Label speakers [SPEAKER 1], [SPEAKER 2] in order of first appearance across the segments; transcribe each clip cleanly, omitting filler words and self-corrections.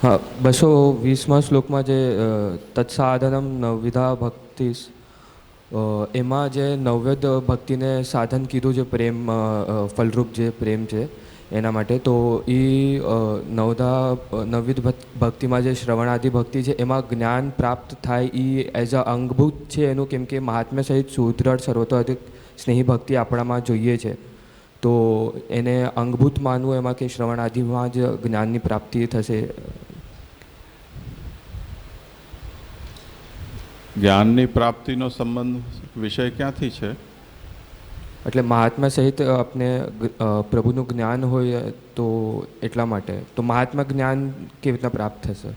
[SPEAKER 1] હા, 220માં શ્લોકમાં જે તત્સાધનમ નવવિધા ભક્તિસ, એમાં જે નવવિધ ભક્તિને સાધન કીધું છે, પ્રેમ ફલરૂપ જે પ્રેમ છે એના માટે, તો એ નવવિધ ભક્તિમાં જે શ્રવણાદિ ભક્તિ છે એમાં જ્ઞાન પ્રાપ્ત થાય એ એઝ અ અંગભૂત છે એનું, કેમ કે મહાત્મ્ય સહિત સુદૃઢ સર્વતોધિક સ્નેહી ભક્તિ આપણામાં જોઈએ છે, તો એને અંગભૂત માનવું એમાં કે શ્રવણાદિમાં જ જ્ઞાનની પ્રાપ્તિ થશે.
[SPEAKER 2] જ્ઞાનની પ્રાપ્તિનો સંબંધ વિષય ક્યાંથી છે?
[SPEAKER 1] એટલે મહાત્મા સહિત આપણે પ્રભુનું જ્ઞાન હોય તો એટલા માટે, તો મહાત્મા જ્ઞાન કેવી રીતના પ્રાપ્ત થશે?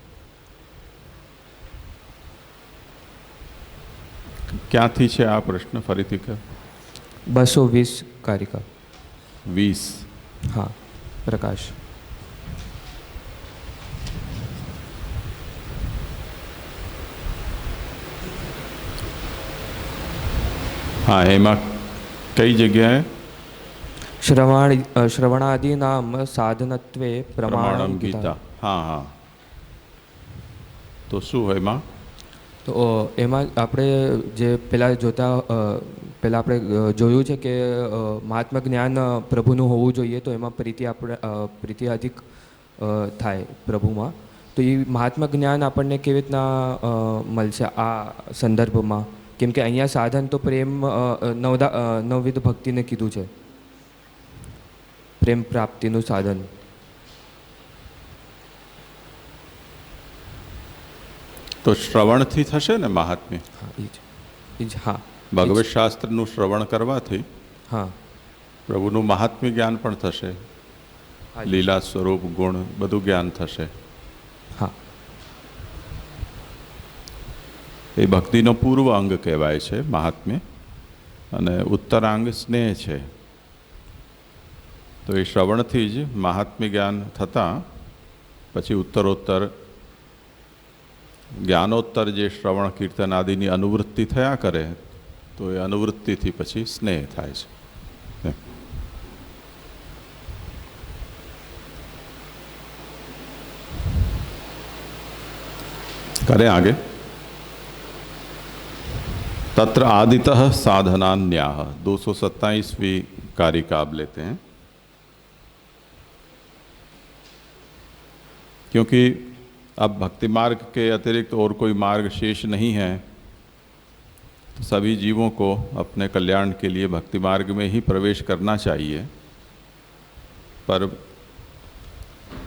[SPEAKER 2] ક્યાંથી છે આ પ્રશ્ન ફરીથી કહો.
[SPEAKER 1] 220 કારિકા
[SPEAKER 2] 20.
[SPEAKER 1] હા, પ્રકાશ.
[SPEAKER 2] હા, એમાં કઈ જગ્યાએ?
[SPEAKER 1] શ્રવણાદિ નામ સાધનત્વે પ્રમાણમ ગીતા.
[SPEAKER 2] હા હા, તો શું હોય એમાં?
[SPEAKER 1] તો એમાં આપણે જે પહેલાં આપણે જોયું છે કે મહાત્મા જ્ઞાન પ્રભુનું હોવું જોઈએ, તો એમાં પ્રીતિ અધિક થાય પ્રભુમાં. તો એ મહાત્મા જ્ઞાન આપણને કેવી રીતના મળશે આ સંદર્ભમાં? કેમ કે અહીંયા સાધન તો પ્રેમ નવવિધ ભક્તિને કીધું છે, પ્રેમ પ્રાપ્તિનું સાધન.
[SPEAKER 2] તો શ્રવણથી થશે ને મહાત્મ્ય?
[SPEAKER 1] હા, એ જ. હા,
[SPEAKER 2] ભગવત શાસ્ત્રનું શ્રવણ કરવાથી
[SPEAKER 1] હા
[SPEAKER 2] પ્રભુનું મહાત્મ્ય જ્ઞાન પણ થશે, લીલા સ્વરૂપ ગુણ બધું જ્ઞાન થશે.
[SPEAKER 1] હા,
[SPEAKER 2] એ ભક્તિનો પૂર્વ અંગ કહેવાય છે મહાત્મ્ય, અને ઉત્તરાંગ સ્નેહ છે. તો એ શ્રવણથી જ મહાત્મ્ય જ્ઞાન થતાં પછી ઉત્તરોત્તર જ્ઞાનોત્તર જે શ્રવણ કીર્તન આદિની અનુવૃત્તિ થયા કરે, તો એ અનુવૃત્તિથી પછી સ્નેહ થાય છે. करें आगे. तत्र आदितः साधनान्याः 227वीं कारिका आप लेते हैं. क्योंकि अब भक्ति मार्ग के अतिरिक्त और कोई मार्ग शेष नहीं है, तो सभी जीवों को अपने कल्याण के लिए भक्ति मार्ग में ही प्रवेश करना चाहिए. पर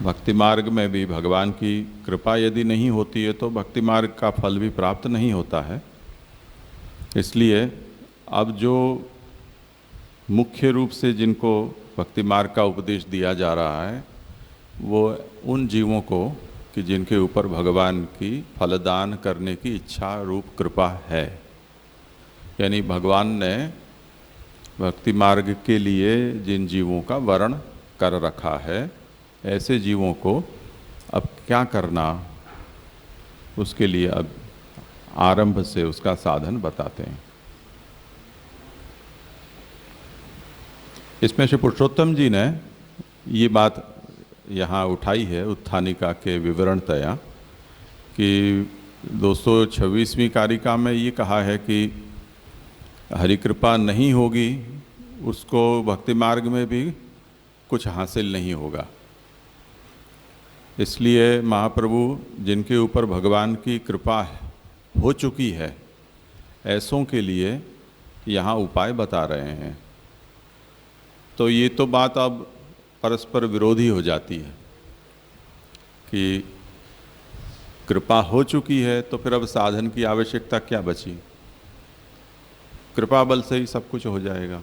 [SPEAKER 2] भक्ति मार्ग में भी भगवान की कृपा यदि नहीं होती है तो भक्ति मार्ग का फल भी प्राप्त नहीं होता है. इसलिए अब जो मुख्य रूप से जिनको भक्ति मार्ग का उपदेश दिया जा रहा है, वो उन जीवों को कि जिनके ऊपर भगवान की फलदान करने की इच्छा रूप कृपा है. यानी भगवान ने भक्ति मार्ग के लिए जिन जीवों का वर्ण कर रखा है, ऐसे जीवों को अब क्या करना, उसके लिए अब आरंभ से उसका साधन बताते हैं. इसमें श्री पुरुषोत्तम जी ने ये बात यहाँ उठाई है उत्थानिका के विवरणतया, कि 226वीं कारिका में ये कहा है कि हरि कृपा नहीं होगी उसको भक्ति मार्ग में भी कुछ हासिल नहीं होगा. इसलिए महाप्रभु जिनके ऊपर भगवान की कृपा हो चुकी है, ऐसों के लिए यहाँ उपाय बता रहे हैं. तो ये तो बात अब परस्पर विरोधी हो जाती है कि कृपा हो चुकी है तो फिर अब साधन की आवश्यकता क्या बची? कृपा बल से ही सब कुछ हो जाएगा.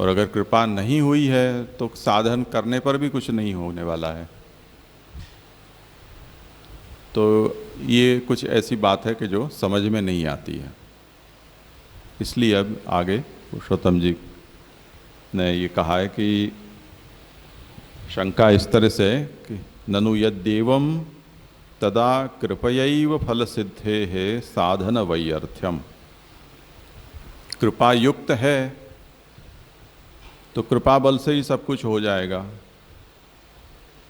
[SPEAKER 2] और अगर कृपा नहीं हुई है तो साधन करने पर भी कुछ नहीं होने वाला है. तो ये कुछ ऐसी बात है कि जो समझ में नहीं आती है. इसलिए अब आगे पुरुषोत्तम जी ने ये कहा है कि शंका इस तरह से कि ननु यद्देवं तदा कृपयैव फल सिद्धे है साधन वैयर्थ्यम. कृपा युक्त है तो कृपा बल से ही सब कुछ हो जाएगा,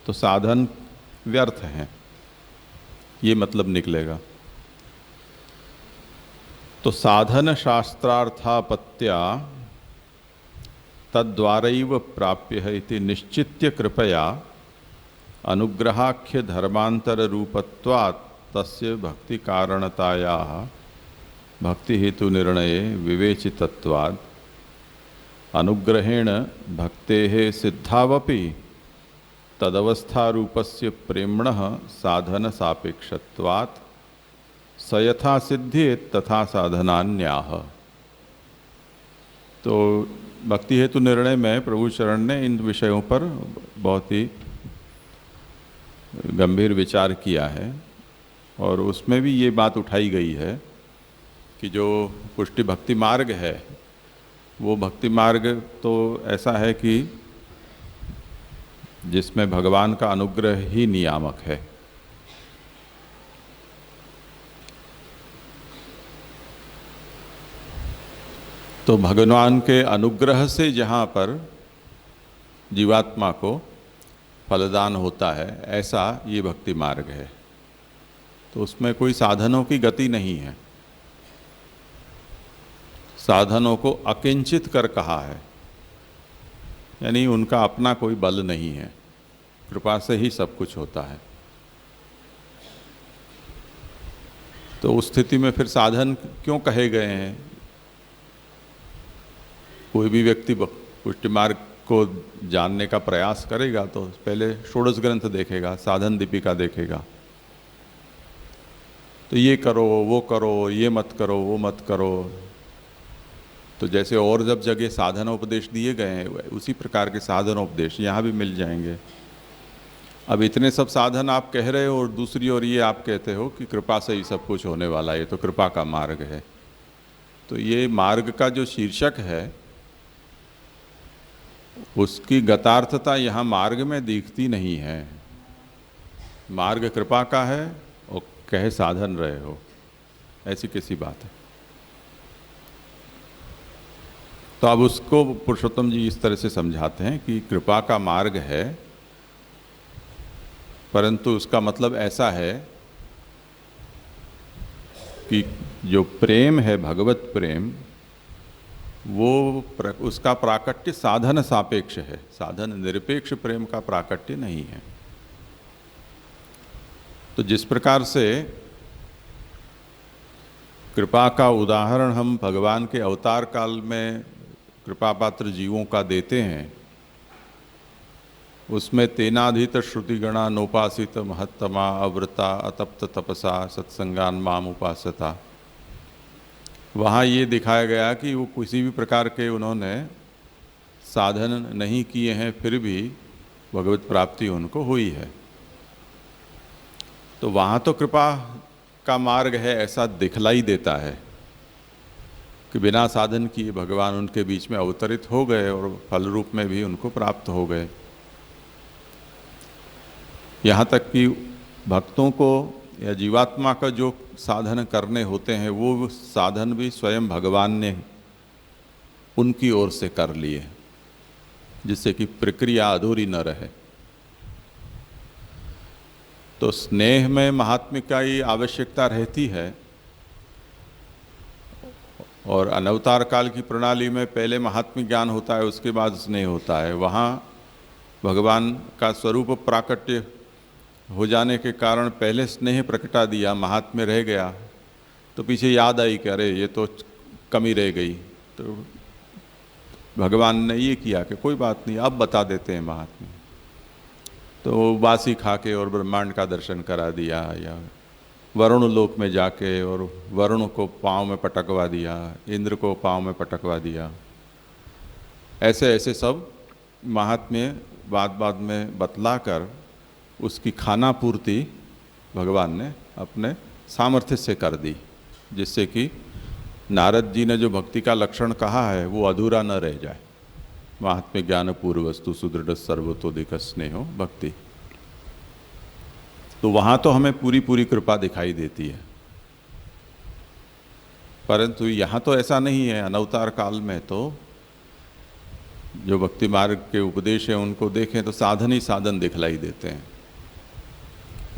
[SPEAKER 2] तो साधन व्यर्थ हैं, ये मतलब निकलेगा। तो साधन शास्त्रार्थापत्या तद्वारैव प्राप्य है इति निश्चित्य कृपया अनुग्रहाख्य धर्मांतर रूपत्वात् तस्य भक्ति कारणतायाः भक्ति हेतु निर्णये विवेचितत्वात् अनुग्रहेण भक्तेः सिद्धावपि तदवस्थारूपस्य प्रेम्णः साधन सापेक्षत्वात् स यथा सिद्ध्येत् तथा साधनान्याः। तो भक्ति हेतु निर्णय में प्रभु शरण ने इन विषयों पर बहुत ही गंभीर विचार किया है और उसमें भी ये बात उठाई गई है कि जो पुष्टि भक्ति मार्ग है वो भक्ति मार्ग तो ऐसा है कि जिसमें भगवान का अनुग्रह ही नियामक है। तो भगवान के अनुग्रह से जहाँ पर जीवात्मा को फलदान होता है ऐसा ये भक्ति मार्ग है। तो उसमें कोई साधनों की गति नहीं है, साधनों को अकिंचित कर कहा है, यानी उनका अपना कोई बल नहीं है, कृपा से ही सब कुछ होता है। तो उस स्थिति में फिर साधन क्यों कहे गए हैं? कोई भी व्यक्ति पुष्टि मार्ग को जानने का प्रयास करेगा तो पहले षोडश ग्रंथ देखेगा, साधन दीपिका देखेगा। तो ये करो, वो करो, ये मत करो, वो मत करो। तो जैसे और जब जगह साधनोपदेश दिए गए हैं उसी प्रकार के साधनोपदेश यहाँ भी मिल जाएंगे। अब इतने सब साधन आप कह रहे हो और दूसरी ओर ये आप कहते हो कि कृपा से ही सब कुछ होने वाला है, ये तो कृपा का मार्ग है। तो ये मार्ग का जो शीर्षक है उसकी गतार्थता यहाँ मार्ग में दिखती नहीं है। मार्ग कृपा का है और कहे साधन रहे हो, ऐसी कैसी बात है? तो अब उसको पुरुषोत्तम जी इस तरह से समझाते हैं कि कृपा का मार्ग है, परंतु उसका मतलब ऐसा है कि जो प्रेम है, भगवत प्रेम, वो उसका प्राकट्य साधन सापेक्ष है, साधन निरपेक्ष प्रेम का प्राकट्य नहीं है। तो जिस प्रकार से कृपा का उदाहरण हम भगवान के अवतार काल में कृपा पात्र जीवों का देते हैं, उसमें तेनाधीत श्रुतिगणा नोपासित महत्तमा अव्रता अतप्त तपसा सत्संगान माम उपासता, वहाँ ये दिखाया गया कि वो किसी भी प्रकार के उन्होंने साधन नहीं किए हैं फिर भी भगवत प्राप्ति उनको हुई है। तो वहाँ तो कृपा का मार्ग है ऐसा दिखलाई देता है कि बिना साधन किए भगवान उनके बीच में अवतरित हो गए और फल रूप में भी उनको प्राप्त हो गए। यहाँ तक कि भक्तों को या जीवात्मा का जो साधन करने होते हैं वो साधन भी स्वयं भगवान ने उनकी ओर से कर लिए, जिससे कि प्रक्रिया अधूरी न रहे। तो स्नेह में महात्म्य का ही आवश्यकता रहती है और अनवतार काल की प्रणाली में पहले महात्म्य ज्ञान होता है, उसके बाद स्नेह होता है। वहाँ भगवान का स्वरूप प्राकट्य हो जाने के कारण पहले स्नेह प्रकटा दिया, महात्म्य रह गया, तो पीछे याद आई कि अरे ये तो कमी रह गई। तो भगवान ने ये किया कि कोई बात नहीं, अब बता देते हैं महात्म्य। तो बासी खा के और ब्रह्मांड का दर्शन करा दिया, या वरुण लोक में जाके और वरुण को पाँव में पटकवा दिया, इंद्र को पाँव में पटकवा दिया। ऐसे ऐसे सब महात्म्य बाद में बतला कर उसकी खाना पूर्ति भगवान ने अपने सामर्थ्य से कर दी, जिससे कि नारद जी ने जो भक्ति का लक्षण कहा है वो अधूरा न रह जाए। महात्म्य ज्ञान पूर्वस्तु सुदृढ़ सर्वतोदिक स्नेहो भक्ति। तो वहाँ तो हमें पूरी पूरी कृपा दिखाई देती है, परंतु यहाँ तो ऐसा नहीं है। अनवतार काल में तो जो भक्ति मार्ग के उपदेश हैं उनको देखें तो साधन ही साधन दिखलाई देते हैं।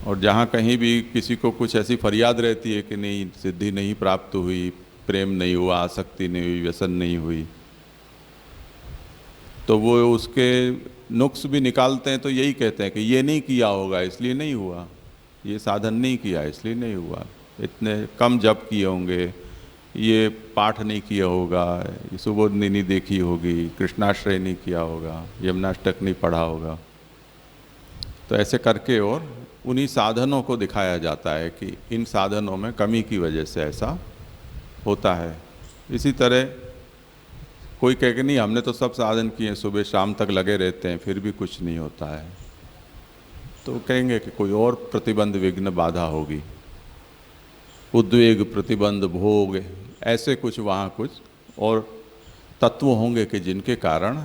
[SPEAKER 2] और जहाँ कहीं भी किसी को कुछ ऐसी फरियाद रहती है कि नहीं, सिद्धि नहीं प्राप्त हुई, प्रेम नहीं हुआ, आसक्ति नहीं हुई, व्यसन नहीं हुई, तो वो उसके नुक्स भी निकालते हैं तो यही कहते हैं कि ये नहीं किया होगा इसलिए नहीं हुआ, ये साधन नहीं किया इसलिए नहीं हुआ, इतने कम जप किए होंगे, ये पाठ नहीं किया होगा, ये सुबोधनी नहीं देखी होगी, कृष्णाश्रय नहीं किया होगा, यमुनाष्टक नहीं पढ़ा होगा। तो ऐसे करके और उन्हीं साधनों को दिखाया जाता है कि इन साधनों में कमी की वजह से ऐसा होता है। इसी तरह कोई कहे कि नहीं हमने तो सब साधन किए, सुबह शाम तक लगे रहते हैं फिर भी कुछ नहीं होता है, तो कहेंगे कि कोई और प्रतिबंध विघ्न बाधा होगी, उद्वेग प्रतिबंध भोग, ऐसे कुछ वहाँ कुछ और तत्व होंगे कि जिनके कारण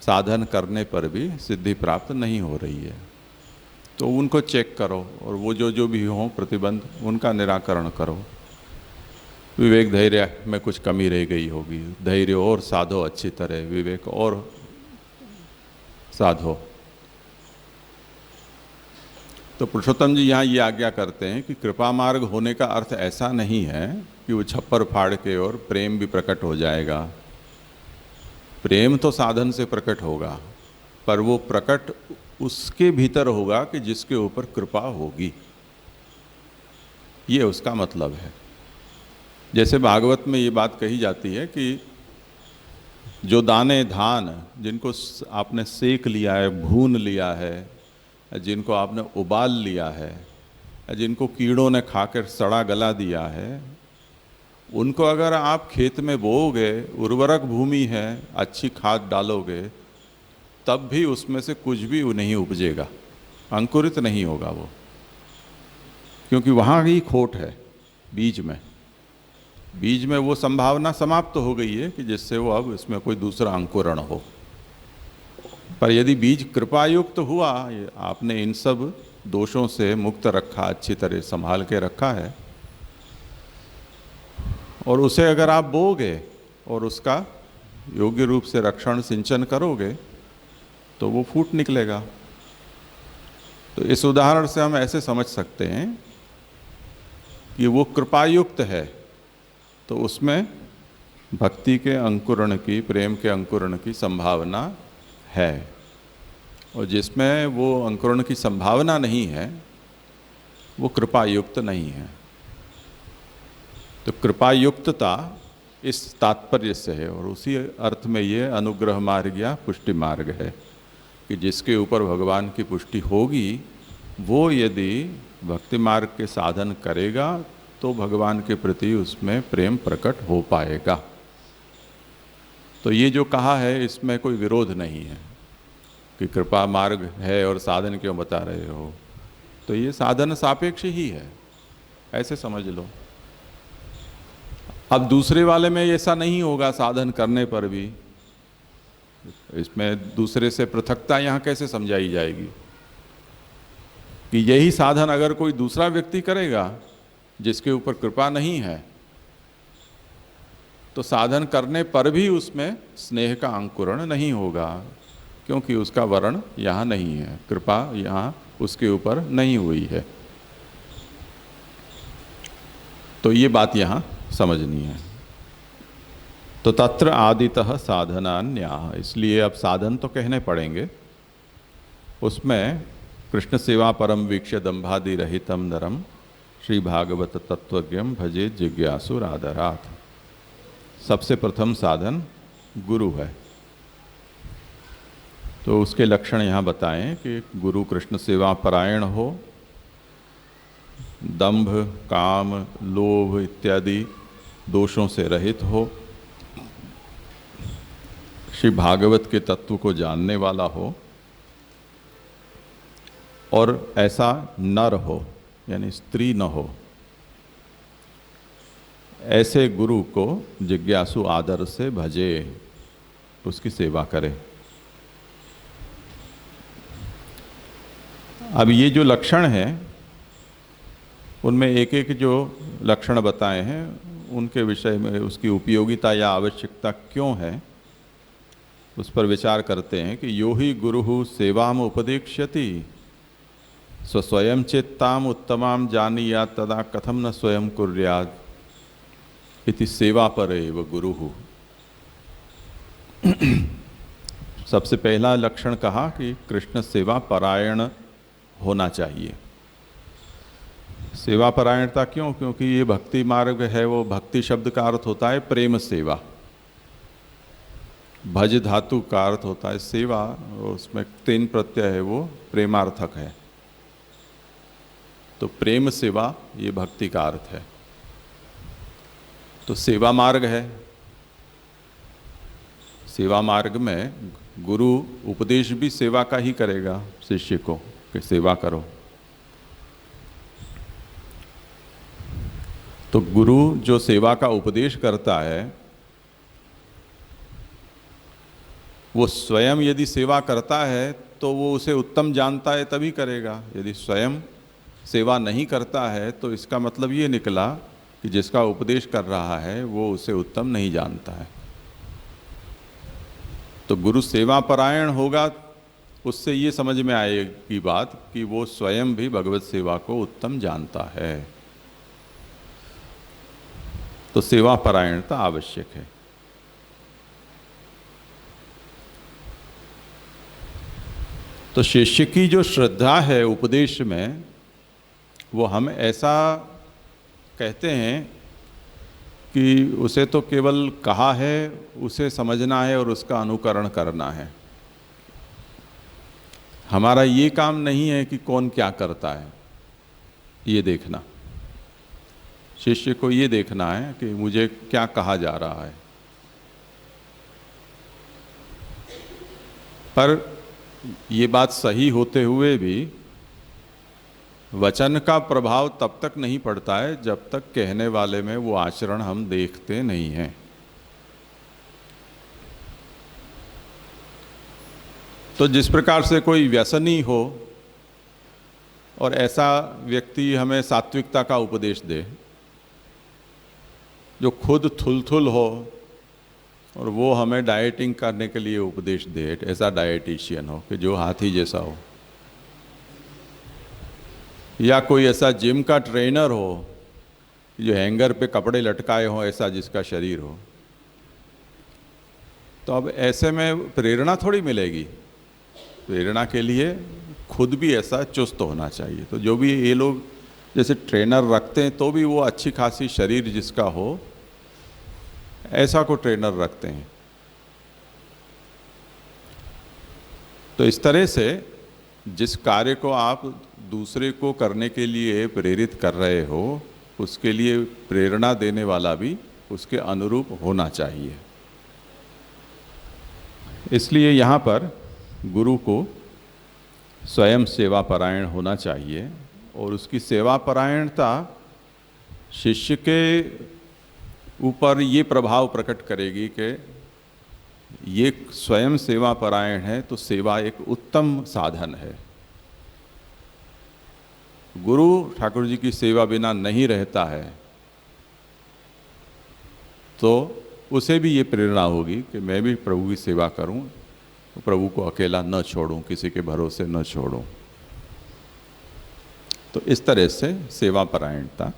[SPEAKER 2] साधन करने पर भी सिद्धि प्राप्त नहीं हो रही है। तो उनको चेक करो और वो जो भी हों प्रतिबंध उनका निराकरण करो। विवेक धैर्य में कुछ कमी रह गई होगी, धैर्य और साधो अच्छी तरह, विवेक और साधो। तो पुरुषोत्तम जी यहाँ ये आज्ञा करते हैं कि कृपा मार्ग होने का अर्थ ऐसा नहीं है कि वो छप्पर फाड़ के और प्रेम भी प्रकट हो जाएगा। प्रेम तो साधन से प्रकट होगा, पर वो प्रकट उसके भीतर होगा कि जिसके ऊपर कृपा होगी, ये उसका मतलब है। जैसे भागवत में ये बात कही जाती है कि जो दाने धान जिनको आपने सेक लिया है, भून लिया है, जिनको आपने उबाल लिया है, जिनको कीड़ों ने खाकर सड़ा गला दिया है, उनको अगर आप खेत में बोओगे, उर्वरक भूमि है, अच्छी खाद डालोगे, तब भी उसमें से कुछ भी नहीं उपजेगा, अंकुरित नहीं होगा वो, क्योंकि वहाँ ही खोट है बीज में। बीज में वो संभावना समाप्त हो गई है कि जिससे वो अब इसमें कोई दूसरा अंकुरण हो। पर यदि बीज कृपायुक्त हुआ, आपने इन सब दोषों से मुक्त रखा, अच्छी तरह संभाल के रखा है, और उसे अगर आप बोओगे और उसका योग्य रूप से रक्षण सिंचन करोगे तो वो फूट निकलेगा। तो इस उदाहरण से हम ऐसे समझ सकते हैं कि वो कृपायुक्त है तो उसमें भक्ति के अंकुरण की, प्रेम के अंकुरण की संभावना है, और जिसमें वो अंकुरण की संभावना नहीं है वो कृपायुक्त नहीं है। तो कृपायुक्तता इस तात्पर्य से है, और उसी अर्थ में ये अनुग्रह मार्ग या पुष्टि मार्ग है कि जिसके ऊपर भगवान की पुष्टि होगी वो यदि भक्ति मार्ग के साधन करेगा तो भगवान के प्रति उसमें प्रेम प्रकट हो पाएगा। तो ये जो कहा है इसमें कोई विरोध नहीं है कि कृपा मार्ग है और साधन क्यों बता रहे हो, तो ये साधन सापेक्ष ही है, ऐसे समझ लो। अब दूसरे वाले में ऐसा नहीं होगा, साधन करने पर भी इसमें दूसरे से पृथकता यहाँ कैसे समझाई जाएगी कि यही साधन अगर कोई दूसरा व्यक्ति करेगा जिसके ऊपर कृपा नहीं है, तो साधन करने पर भी उसमें स्नेह का अंकुरण नहीं होगा, क्योंकि उसका वर्ण यहाँ नहीं है, कृपा यहाँ उसके ऊपर नहीं हुई है। तो ये बात यहाँ समझनी है। तो तत्र आदितः साधनान्याः, इसलिए अब साधन तो कहने पड़ेंगे। उसमें कृष्ण सेवा परम वीक्ष्य दंभादि रहितम नरम श्री भागवत तत्वज्ञम भजे जिज्ञासु आदरात्। सबसे प्रथम साधन गुरु है। तो उसके लक्षण यहाँ बताएं कि गुरु कृष्ण सेवा परायण हो, दंभ काम लोभ इत्यादि दोषों से रहित हो, श्री भागवत के तत्व को जानने वाला हो, और ऐसा नर हो यानी स्त्री न हो, ऐसे गुरु को जिज्ञासु आदर से भजे, उसकी सेवा करे। अब ये जो लक्षण हैं उनमें एक एक जो लक्षण बताए हैं उनके विषय में उसकी उपयोगिता या आवश्यकता क्यों है उस पर विचार करते हैं कि यो ही गुरु सेवाम उपदेक्ष्यति, स्वयं चेत्ताम उत्तमाम जानीयात तदा कथम न स्वयं कुर्याद इति सेवा पर एव गुरु। सबसे पहला लक्षण कहा कि कृष्ण सेवा परायण होना चाहिए। सेवा परायणता क्यों? क्योंकि ये भक्ति मार्ग है, वो भक्ति शब्द का अर्थ होता है प्रेम सेवा, भज धातु का अर्थ होता है सेवा, उसमें 3 प्रत्यय है, वो प्रेमार्थक है। तो प्रेम सेवा ये भक्ति का अर्थ है। तो सेवा मार्ग है। सेवा मार्ग में गुरु उपदेश भी सेवा का ही करेगा शिष्य को कि सेवा करो। तो गुरु जो सेवा का उपदेश करता है वो स्वयं यदि सेवा करता है तो वो उसे उत्तम जानता है तभी करेगा। यदि स्वयं सेवा नहीं करता है तो इसका मतलब ये निकला कि जिसका उपदेश कर रहा है वो उसे उत्तम नहीं जानता है। तो गुरु सेवा परायण होगा, उससे ये समझ में आएगी बात कि वो स्वयं भी भगवत सेवा को उत्तम जानता है। तो सेवा परायणता आवश्यक है। तो शिष्य की जो श्रद्धा है उपदेश में, वो हम ऐसा कहते हैं कि उसे तो केवल कहा है, उसे समझना है और उसका अनुकरण करना है। हमारा ये काम नहीं है कि कौन क्या करता है ये देखना। शिष्य को ये देखना है कि मुझे क्या कहा जा रहा है। पर ये बात सही होते हुए भी वचन का प्रभाव तब तक नहीं पड़ता है जब तक कहने वाले में वो आचरण हम देखते नहीं हैं। तो जिस प्रकार से कोई व्यसनी हो और ऐसा व्यक्ति हमें सात्विकता का उपदेश दे, जो खुद थुलथुल हो और वो हमें डाइटिंग करने के लिए उपदेश दे, ऐसा डाइटिशियन हो कि जो हाथी जैसा हो, या कोई ऐसा जिम का ट्रेनर हो जो हैंगर पे कपड़े लटकाए हो, ऐसा जिसका शरीर हो, तो अब ऐसे में प्रेरणा थोड़ी मिलेगी। प्रेरणा के लिए खुद भी ऐसा चुस्त होना चाहिए। तो जो भी ये लोग जैसे ट्रेनर रखते हैं तो भी वो अच्छी खासी शरीर जिसका हो ऐसा को ट्रेनर रखते हैं। तो इस तरह से जिस कार्य को आप दूसरे को करने के लिए प्रेरित कर रहे हो, उसके लिए प्रेरणा देने वाला भी उसके अनुरूप होना चाहिए। इसलिए यहाँ पर गुरु को स्वयं सेवा परायण होना चाहिए और उसकी सेवा परायणता शिष्य के ऊपर ये प्रभाव प्रकट करेगी कि ये स्वयं सेवा परायण है तो सेवा एक उत्तम साधन है। गुरु ठाकुर जी की सेवा बिना नहीं रहता है तो उसे भी ये प्रेरणा होगी कि मैं भी प्रभु की सेवा करूं, तो प्रभु को अकेला न छोड़ूं, किसी के भरोसे न छोड़ूं। तो इस तरह से सेवा परायणता।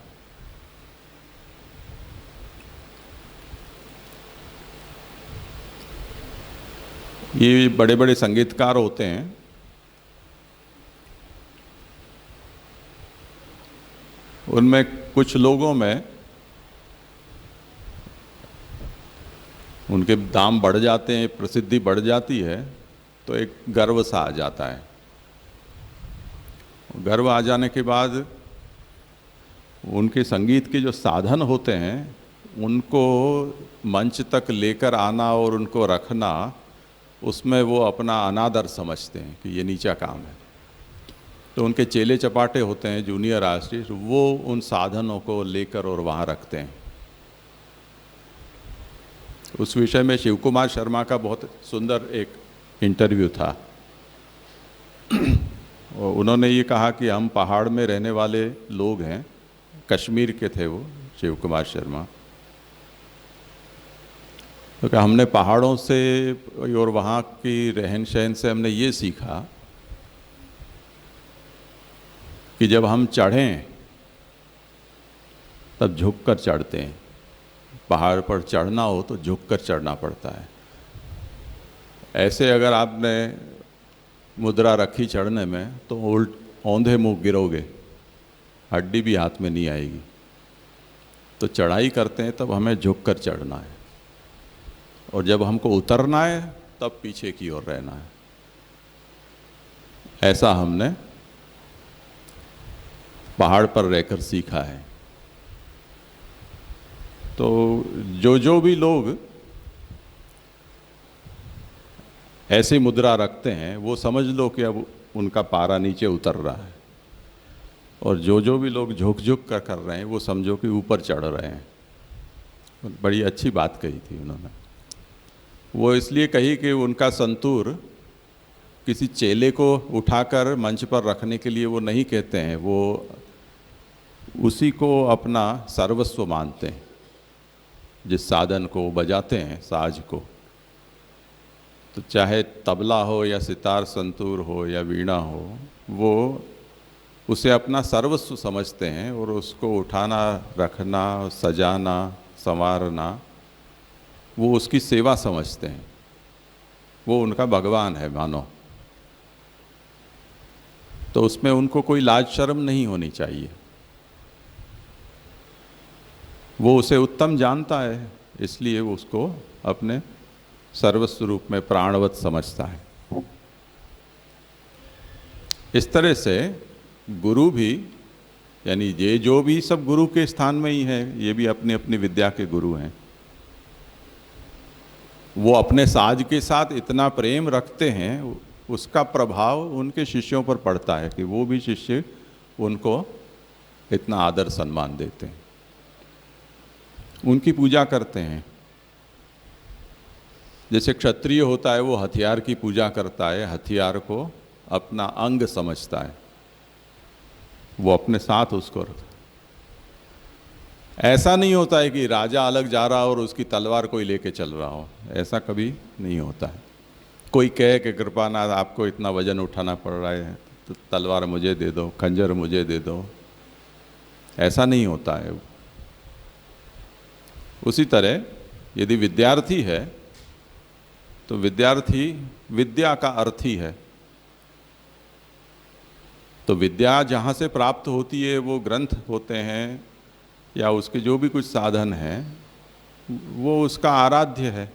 [SPEAKER 2] ये बड़े बड़े संगीतकार होते हैं, उनमें कुछ लोगों में उनके दाम बढ़ जाते हैं, प्रसिद्धि बढ़ जाती है, तो एक गर्व सा आ जाता है। गर्व आ जाने के बाद उनके संगीत के जो साधन होते हैं उनको मंच तक लेकर आना और उनको रखना, उसमें वो अपना अनादर समझते हैं कि ये नीचा काम है। तो उनके चेले चपाटे होते हैं जूनियर आर्टिस्ट, वो उन साधनों को लेकर और वहाँ रखते हैं। उस विषय में शिव कुमार शर्मा का बहुत सुंदर एक इंटरव्यू था। और उन्होंने ये कहा कि हम पहाड़ में रहने वाले लोग हैं, कश्मीर के थे वो शिव कुमार शर्मा। तो हमने पहाड़ों से और वहाँ की रहन सहन से हमने ये सीखा कि जब हम चढ़ें तब झुक कर चढ़ते हैं। पहाड़ पर चढ़ना हो तो झुक कर चढ़ना पड़ता है। ऐसे अगर आपने मुद्रा रखी चढ़ने में तो औंधे मुंह गिरोगे, हड्डी भी हाथ में नहीं आएगी। तो चढ़ाई करते हैं तब हमें झुक कर चढ़ना है, और जब हमको उतरना है तब पीछे की ओर रहना है। ऐसा हमने पहाड़ पर रहकर सीखा है। तो जो भी लोग ऐसी मुद्रा रखते हैं वो समझ लो कि अब उनका पारा नीचे उतर रहा है, और जो भी लोग झुक कर रहे हैं वो समझो कि ऊपर चढ़ रहे हैं। बड़ी अच्छी बात कही थी उन्होंने। वो इसलिए कही कि उनका संतूर किसी चेले को उठाकर मंच पर रखने के लिए वो नहीं कहते हैं, वो उसी को अपना सर्वस्व मानते हैं। जिस साधन को बजाते हैं, साज को, तो चाहे तबला हो या सितार संतूर हो या वीणा हो, वो उसे अपना सर्वस्व समझते हैं, और उसको उठाना, रखना, सजाना, संवारना वो उसकी सेवा समझते हैं। वो उनका भगवान है मानो। तो उसमें उनको कोई लाज शर्म नहीं होनी चाहिए। वो उसे उत्तम जानता है, इसलिए वो उसको अपने सर्वस्व रूप में प्राणवत समझता है। इस तरह से गुरु भी, यानी ये जो भी सब गुरु के स्थान में ही है, ये भी अपनी अपनी विद्या के गुरु हैं। वो अपने साज के साथ इतना प्रेम रखते हैं, उसका प्रभाव उनके शिष्यों पर पड़ता है कि वो भी शिष्य उनको इतना आदर सम्मान देते हैं, उनकी पूजा करते हैं। जैसे क्षत्रिय होता है वो हथियार की पूजा करता है, हथियार को अपना अंग समझता है, वो अपने साथ उसको रखता है। ऐसा नहीं होता है कि राजा अलग जा रहा हो और उसकी तलवार कोई लेके चल रहा हो, ऐसा कभी नहीं होता है। कोई कहे कि कृपानाथ आपको इतना वजन उठाना पड़ रहा है तो तलवार मुझे दे दो, खंजर मुझे दे दो, ऐसा नहीं होता है। उसी तरह यदि विद्यार्थी है तो विद्यार्थी विद्या का अर्थी है। तो विद्या जहाँ से प्राप्त होती है वो ग्रंथ होते हैं या उसके जो भी कुछ साधन हैं, वो उसका आराध्य है,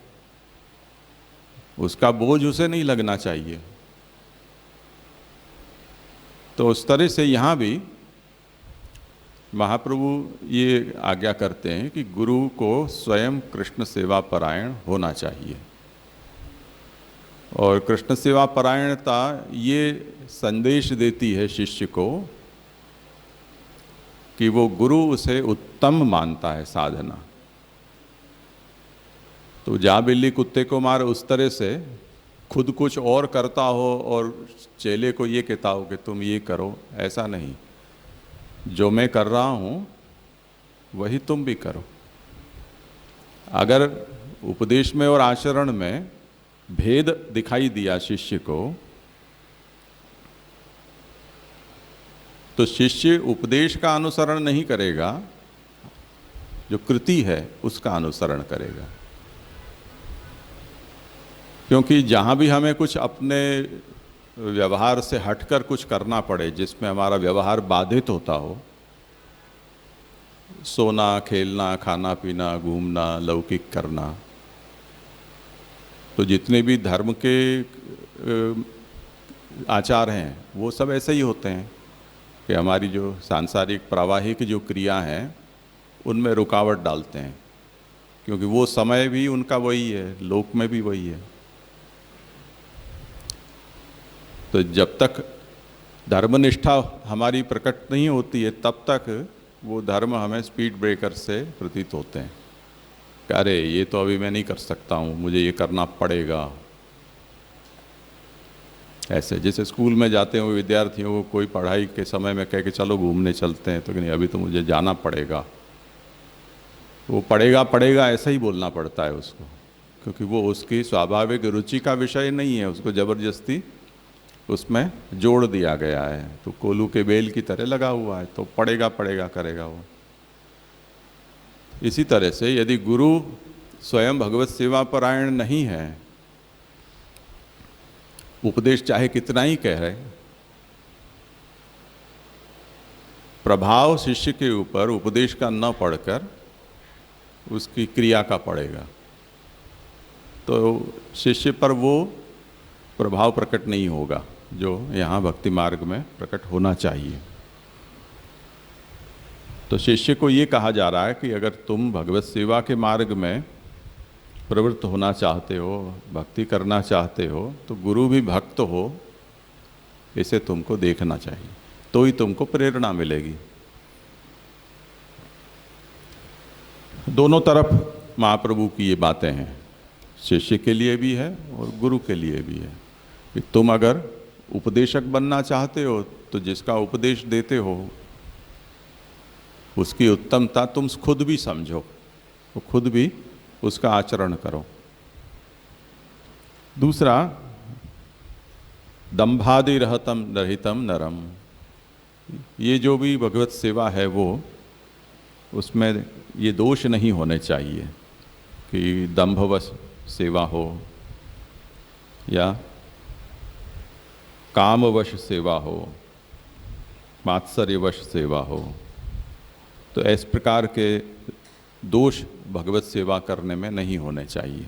[SPEAKER 2] उसका बोझ उसे नहीं लगना चाहिए। तो उस तरह से यहाँ भी महाप्रभु ये आज्ञा करते हैं कि गुरु को स्वयं कृष्ण सेवा परायण होना चाहिए। और कृष्ण सेवा परायणता ये संदेश देती है शिष्य को कि वो गुरु उसे उत्तम मानता है साधना। तो जा बिल्ली कुत्ते को मार उस तरह से खुद कुछ और करता हो और चेले को ये कहता हो कि तुम ये करो, ऐसा नहीं। जो मैं कर रहा हूँ वही तुम भी करो। अगर उपदेश में और आचरण में भेद दिखाई दिया शिष्य को, तो शिष्य उपदेश का अनुसरण नहीं करेगा, जो कृति है उसका अनुसरण करेगा। क्योंकि जहाँ भी हमें कुछ अपने व्यवहार से हटकर कुछ करना पड़े, जिसमें हमारा व्यवहार बाधित होता हो, सोना, खेलना, खाना पीना, घूमना, लौकिक करना, तो जितने भी धर्म के आचार हैं वो सब ऐसे ही होते हैं कि हमारी जो सांसारिक प्रावाहिक जो क्रिया हैं उनमें रुकावट डालते हैं, क्योंकि वो समय भी उनका वही है, लोक में भी वही है। तो जब तक धर्मनिष्ठा हमारी प्रकट नहीं होती है तब तक वो धर्म हमें स्पीड ब्रेकर से प्रतीत होते हैं कि अरे ये तो अभी मैं नहीं कर सकता हूँ, मुझे ये करना पड़ेगा। ऐसे जैसे स्कूल में जाते हुए विद्यार्थियों को कोई पढ़ाई के समय में कह के चलो घूमने चलते हैं, तो कि नहीं अभी तो मुझे जाना पड़ेगा। वो पड़ेगा ऐसा ही बोलना पड़ता है उसको, क्योंकि वो उसकी स्वाभाविक रुचि का विषय नहीं है, उसको ज़बरदस्ती उसमें जोड़ दिया गया है, तो कोलू के बेल की तरह लगा हुआ है, तो पढ़ेगा पढ़ेगा करेगा वो। इसी तरह से यदि गुरु स्वयं भगवत सेवा परायण नहीं है, उपदेश चाहे कितना ही कह रहे, प्रभाव शिष्य के ऊपर उपदेश का न पढ़कर उसकी क्रिया का पड़ेगा, तो शिष्य पर वो प्रभाव प्रकट नहीं होगा जो यहाँ भक्ति मार्ग में प्रकट होना चाहिए। तो शिष्य को ये कहा जा रहा है कि अगर तुम भगवत सेवा के मार्ग में प्रवृत्त होना चाहते हो, भक्ति करना चाहते हो, तो गुरु भी भक्त हो, इसे तुमको देखना चाहिए, तो ही तुमको प्रेरणा मिलेगी। दोनों तरफ महाप्रभु की ये बातें हैं, शिष्य के लिए भी है और गुरु के लिए भी है कि तुम अगर उपदेशक बनना चाहते हो तो जिसका उपदेश देते हो उसकी उत्तमता तुम खुद भी समझो, तो खुद भी उसका आचरण करो। दूसरा, दंभादि रहितम नरम, ये जो भी भगवत सेवा है वो उसमें ये दोष नहीं होने चाहिए कि दंभवश सेवा हो या कामवश सेवा हो, मात्सर्यवश सेवा हो, तो इस प्रकार के दोष भगवत सेवा करने में नहीं होने चाहिए।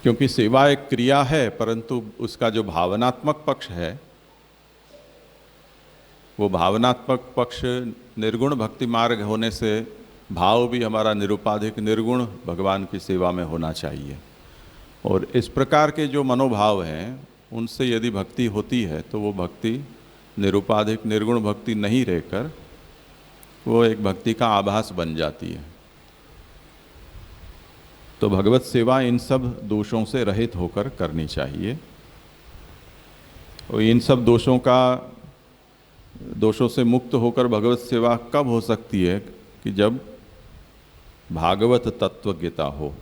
[SPEAKER 2] क्योंकि सेवा एक क्रिया है, परंतु उसका जो भावनात्मक पक्ष है वो भावनात्मक पक्ष निर्गुण भक्ति मार्ग होने से भाव भी हमारा निरुपाधिक निर्गुण भगवान की सेवा में होना चाहिए। और इस प्रकार के जो मनोभाव हैं उनसे यदि भक्ति होती है तो वो भक्ति निरुपाधिक निर्गुण भक्ति नहीं रहकर वो एक भक्ति का आभास बन जाती है। तो भगवत सेवा इन सब दोषों से रहित होकर करनी चाहिए। और इन सब दोषों से मुक्त होकर भगवत सेवा कब हो सकती है कि जब भागवत तत्वज्ञता हो।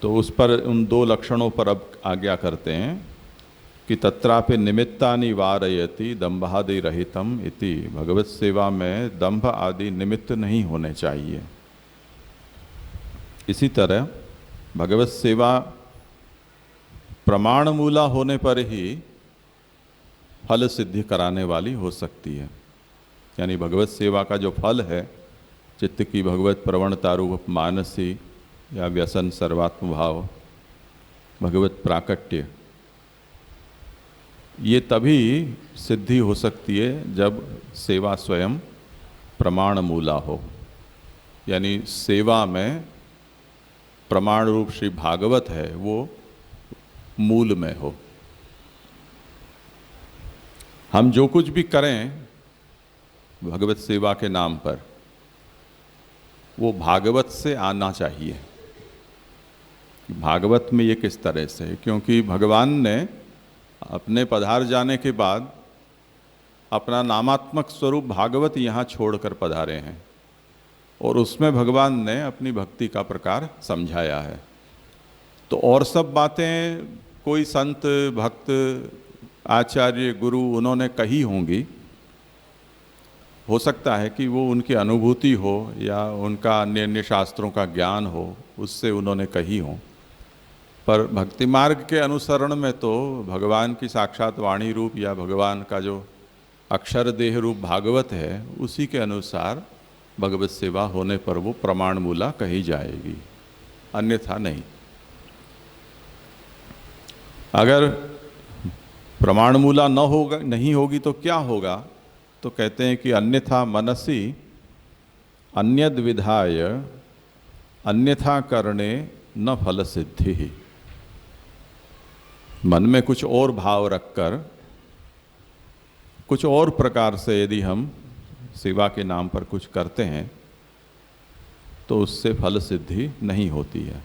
[SPEAKER 2] तो उस पर उन दो लक्षणों पर अब आज्ञा करते हैं कि तत्रापि निमित्तानि वारयति दंभादि रहितम इति, भगवत सेवा में दंभ आदि निमित्त नहीं होने चाहिए। इसी तरह भगवत सेवा प्रमाण मूला होने पर ही फल सिद्धि कराने वाली हो सकती है। यानी भगवत सेवा का जो फल है, चित्त की भगवत प्रवणता रूप मानसी या व्यसन सर्वात्म भाव, भगवत प्राकट्य, ये तभी सिद्धि हो सकती है जब सेवा स्वयं प्रमाण मूला हो। यानी सेवा में प्रमाण रूप श्री भागवत है वो मूल में हो। हम जो कुछ भी करें भगवत सेवा के नाम पर वो भागवत से आना चाहिए। भागवत में ये किस तरह से, क्योंकि भगवान ने अपने पधार जाने के बाद अपना नामात्मक स्वरूप भागवत यहाँ छोड़कर पधारे हैं और उसमें भगवान ने अपनी भक्ति का प्रकार समझाया है। तो और सब बातें कोई संत भक्त आचार्य गुरु उन्होंने कही होंगी, हो सकता है कि वो उनकी अनुभूति हो या उनका अन्य अन्य शास्त्रों का ज्ञान हो, उससे उन्होंने कही हो। पर भक्ति मार्ग के अनुसरण में तो भगवान की साक्षात वाणी रूप या भगवान का जो अक्षर देह रूप भागवत है उसी के अनुसार भगवत सेवा होने पर वो प्रमाण मूला कही जाएगी, अन्यथा नहीं। अगर प्रमाण मूला नहीं होगी तो क्या होगा? तो कहते हैं कि अन्यथा मनसी अन्यद विधाय अन्यथा करणे न फल सिद्धि ही। मन में कुछ और भाव रखकर कुछ और प्रकार से यदि हम सेवा के नाम पर कुछ करते हैं तो उससे फल सिद्धि नहीं होती है।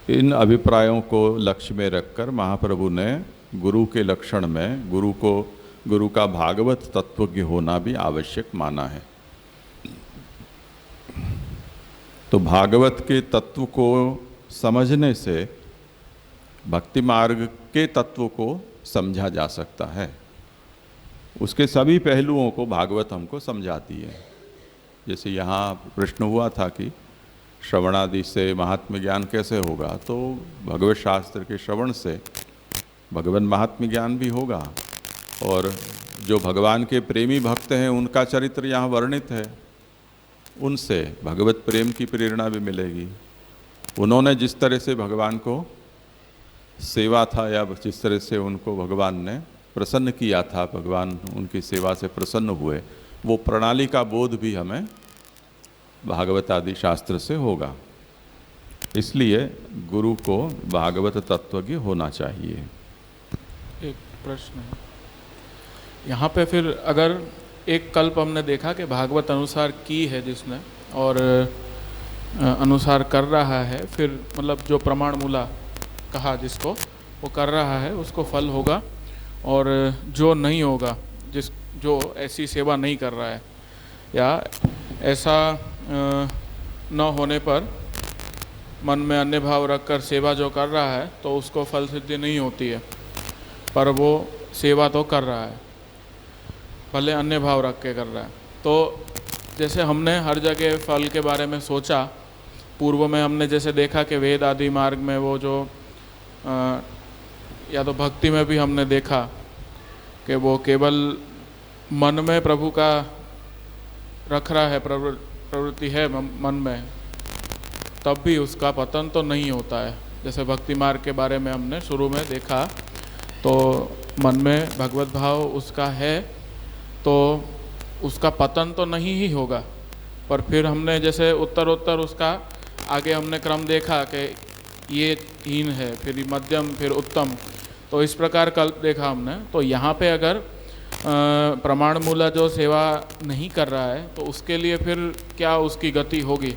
[SPEAKER 2] इन अभिप्रायों को लक्ष्य में रखकर महाप्रभु ने गुरु के लक्षण में गुरु का भागवत तत्वज्ञ होना भी आवश्यक माना है। तो भागवत के तत्व को समझने से भक्ति मार्ग के तत्व को समझा जा सकता है। उसके सभी पहलुओं को भागवत हमको समझाती है। जैसे यहाँ प्रश्न हुआ था कि श्रवणादि से महात्म्य ज्ञान कैसे होगा, तो भगवत शास्त्र के श्रवण से भगवान महात्म्य ज्ञान भी होगा। और जो भगवान के प्रेमी भक्त हैं उनका चरित्र यहाँ वर्णित है, उनसे भगवत प्रेम की प्रेरणा भी मिलेगी। उन्होंने जिस तरह से भगवान को सेवा था या जिस तरह से उनको भगवान ने प्रसन्न किया था, भगवान उनकी सेवा से प्रसन्न हुए, वो प्रणाली का बोध भी हमें भागवत आदि शास्त्र से होगा। इसलिए गुरु को भागवत तत्वज्ञ होना चाहिए।
[SPEAKER 3] एक प्रश्न है यहाँ पे, फिर अगर एक कल्प हमने देखा कि भागवत अनुसार की है जिसने और अनुसार कर रहा है, फिर मतलब जो प्रमाण मूला कहा जिसको वो कर रहा है उसको फल होगा, और जो नहीं होगा, जो ऐसी सेवा नहीं कर रहा है या ऐसा न होने पर मन में अन्य भाव रखकर सेवा जो कर रहा है तो उसको फल सिद्धि नहीं होती है, पर वो सेवा तो कर रहा है, भले अन्य भाव रख के कर रहा है। तो जैसे हमने हर जगह फल के बारे में सोचा, पूर्व में हमने जैसे देखा कि वेद आदि मार्ग में वो जो या तो भक्ति में भी हमने देखा कि वो केवल मन में प्रभु का रख रहा है, प्रवृत्ति है मन में, तब भी उसका पतन तो नहीं होता है। जैसे भक्ति मार्ग के बारे में हमने शुरू में देखा, तो मन में भगवत भाव उसका है तो उसका पतन तो नहीं ही होगा। पर फिर हमने जैसे उत्तरोत्तर उसका आगे हमने क्रम देखा कि ये हीन है, फिर मध्यम, फिर उत्तम, तो इस प्रकार कल्प देखा हमने। तो यहाँ पे अगर प्रमाण मूला जो सेवा नहीं कर रहा है तो उसके लिए फिर क्या उसकी गति होगी?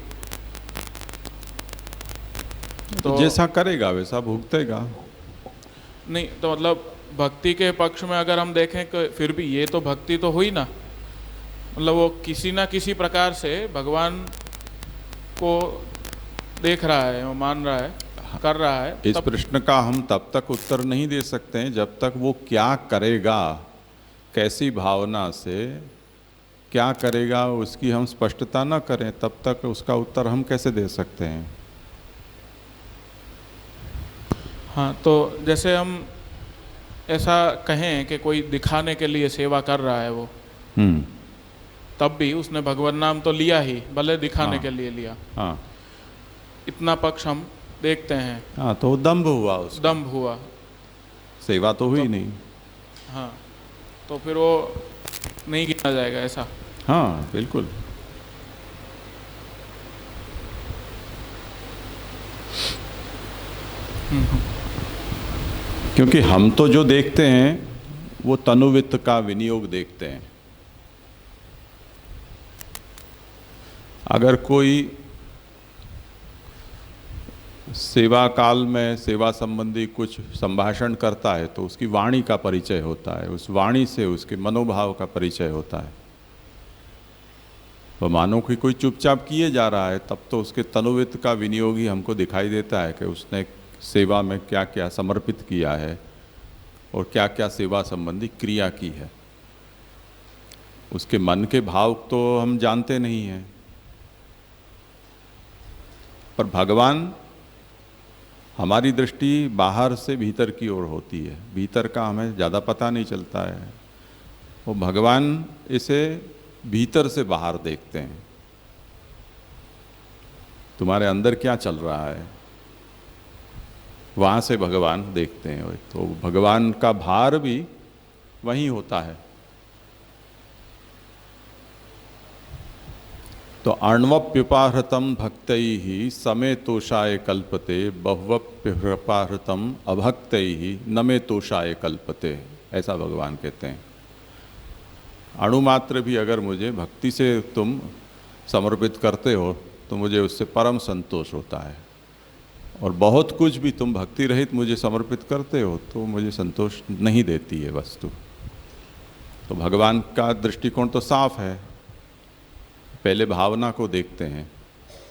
[SPEAKER 2] तो जैसा करेगा वैसा भुगतेगा।
[SPEAKER 3] नहीं तो मतलब भक्ति के पक्ष में अगर हम देखें कि फिर भी ये तो भक्ति तो हुई ना, मतलब वो किसी ना किसी प्रकार से भगवान को देख रहा है, वो मान रहा है, कर रहा है।
[SPEAKER 2] इस प्रश्न का हम तब तक उत्तर नहीं दे सकते हैं जब तक वो क्या करेगा, कैसी भावना से क्या करेगा उसकी हम स्पष्टता न करें, तब तक उसका उत्तर हम कैसे दे सकते हैं।
[SPEAKER 3] हाँ, तो जैसे हम ऐसा कहें कि कोई दिखाने के लिए सेवा कर रहा है वो, तब भी उसने भगवान नाम तो लिया ही, भले दिखाने के लिए लिया।
[SPEAKER 2] हाँ,
[SPEAKER 3] इतना पक्ष हम देखते हैं।
[SPEAKER 2] हाँ, तो दंभ हुआ, उसका
[SPEAKER 3] दंभ हुआ,
[SPEAKER 2] सेवा तो हुई नहीं।
[SPEAKER 3] हाँ, तो फिर वो नहीं गिना जाएगा ऐसा।
[SPEAKER 2] हाँ बिल्कुल। क्योंकि हम तो जो देखते हैं वो तनुवित्त का विनियोग देखते हैं। अगर कोई सेवा काल में सेवा संबंधी कुछ संभाषण करता है तो उसकी वाणी का परिचय होता है, उस वाणी से उसके मनोभाव का परिचय होता है। वह मानो कि कोई चुपचाप किए जा रहा है, तब तो उसके तनुवित्त का विनियोग ही हमको दिखाई देता है कि उसने सेवा में क्या क्या समर्पित किया है और क्या क्या सेवा संबंधी क्रिया की है। उसके मन के भाव तो हम जानते नहीं हैं, पर भगवान, हमारी दृष्टि बाहर से भीतर की ओर होती है, भीतर का हमें ज़्यादा पता नहीं चलता है। वो भगवान इसे भीतर से बाहर देखते हैं, तुम्हारे अंदर क्या चल रहा है, वहाँ से भगवान देखते हैं। तो भगवान का भार भी वहीं होता है। तो अण्वप्युपाहृतम भक्तैः समे तोषाय कल्पते, बहुवप्युपाहृतम अभक्तैः न मे तोषाय कल्पते, ऐसा भगवान कहते हैं। अणुमात्र भी अगर मुझे भक्ति से तुम समर्पित करते हो तो मुझे उससे परम संतोष होता है, और बहुत कुछ भी तुम भक्ति रहित मुझे समर्पित करते हो तो मुझे संतोष नहीं देती है वस्तु। तो भगवान का दृष्टिकोण तो साफ है, पहले भावना को देखते हैं,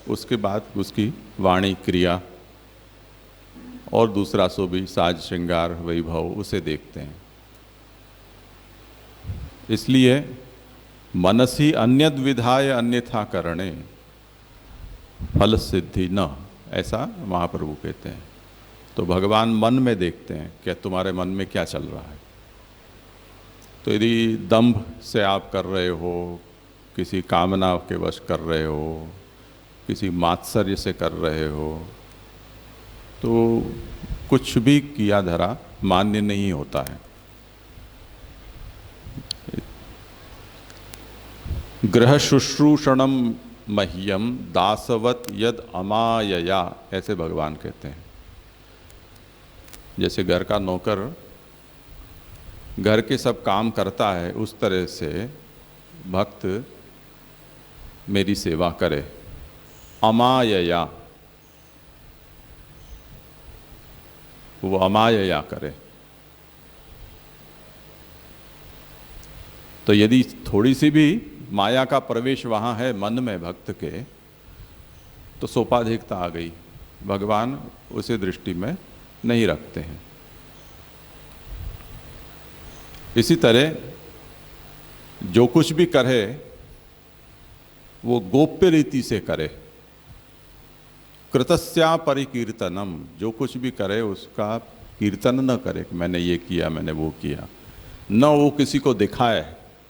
[SPEAKER 2] उसके बाद उसकी वाणी, क्रिया और दूसरा सो भी साज श्रृंगार वैभव उसे देखते हैं। इसलिए मनसी अन्यद विधाय अन्यथा करणे फल सिद्धि न, ऐसा महाप्रभु कहते हैं। तो भगवान मन में देखते हैं कि तुम्हारे मन में क्या चल रहा है। तो यदि दंभ से आप कर रहे हो, किसी कामना के वश कर रहे हो, किसी मात्सर्य से कर रहे हो, तो कुछ भी किया धरा मान्य नहीं होता है। गृह शुश्रूषणम मह्यम दासवत यद अमायया, ऐसे भगवान कहते हैं। जैसे घर का नौकर घर के सब काम करता है, उस तरह से भक्त मेरी सेवा करे, अमायया, वो अमायया करे। तो यदि थोड़ी सी भी माया का प्रवेश वहाँ है मन में भक्त के, तो सोपाधिकता आ गई, भगवान उसे दृष्टि में नहीं रखते हैं। इसी तरह जो कुछ भी करे वो गोप्य रीति से करे। कृतस्या परिकीर्तनम, जो कुछ भी करे उसका कीर्तन न करे कि मैंने ये किया, मैंने वो किया, न वो किसी को दिखाए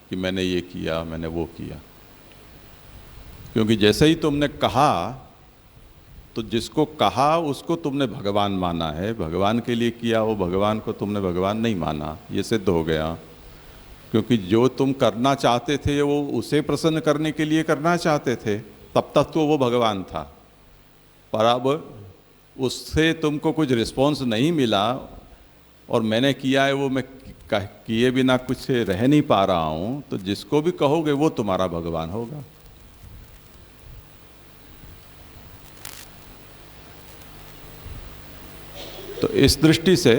[SPEAKER 2] कि मैंने ये किया, मैंने वो किया। क्योंकि जैसे ही तुमने कहा, तो जिसको कहा उसको तुमने भगवान माना है, भगवान के लिए किया, वो भगवान को तुमने भगवान नहीं माना, ये सिद्ध हो गया। क्योंकि जो तुम करना चाहते थे वो उसे प्रसन्न करने के लिए करना चाहते थे, तब तक तो वो भगवान था। पर अब उससे तुमको कुछ रिस्पॉन्स नहीं मिला और मैंने किया है वो मैं किए बिना कुछ रह नहीं पा रहा हूँ, तो जिसको भी कहोगे वो तुम्हारा भगवान होगा। तो इस दृष्टि से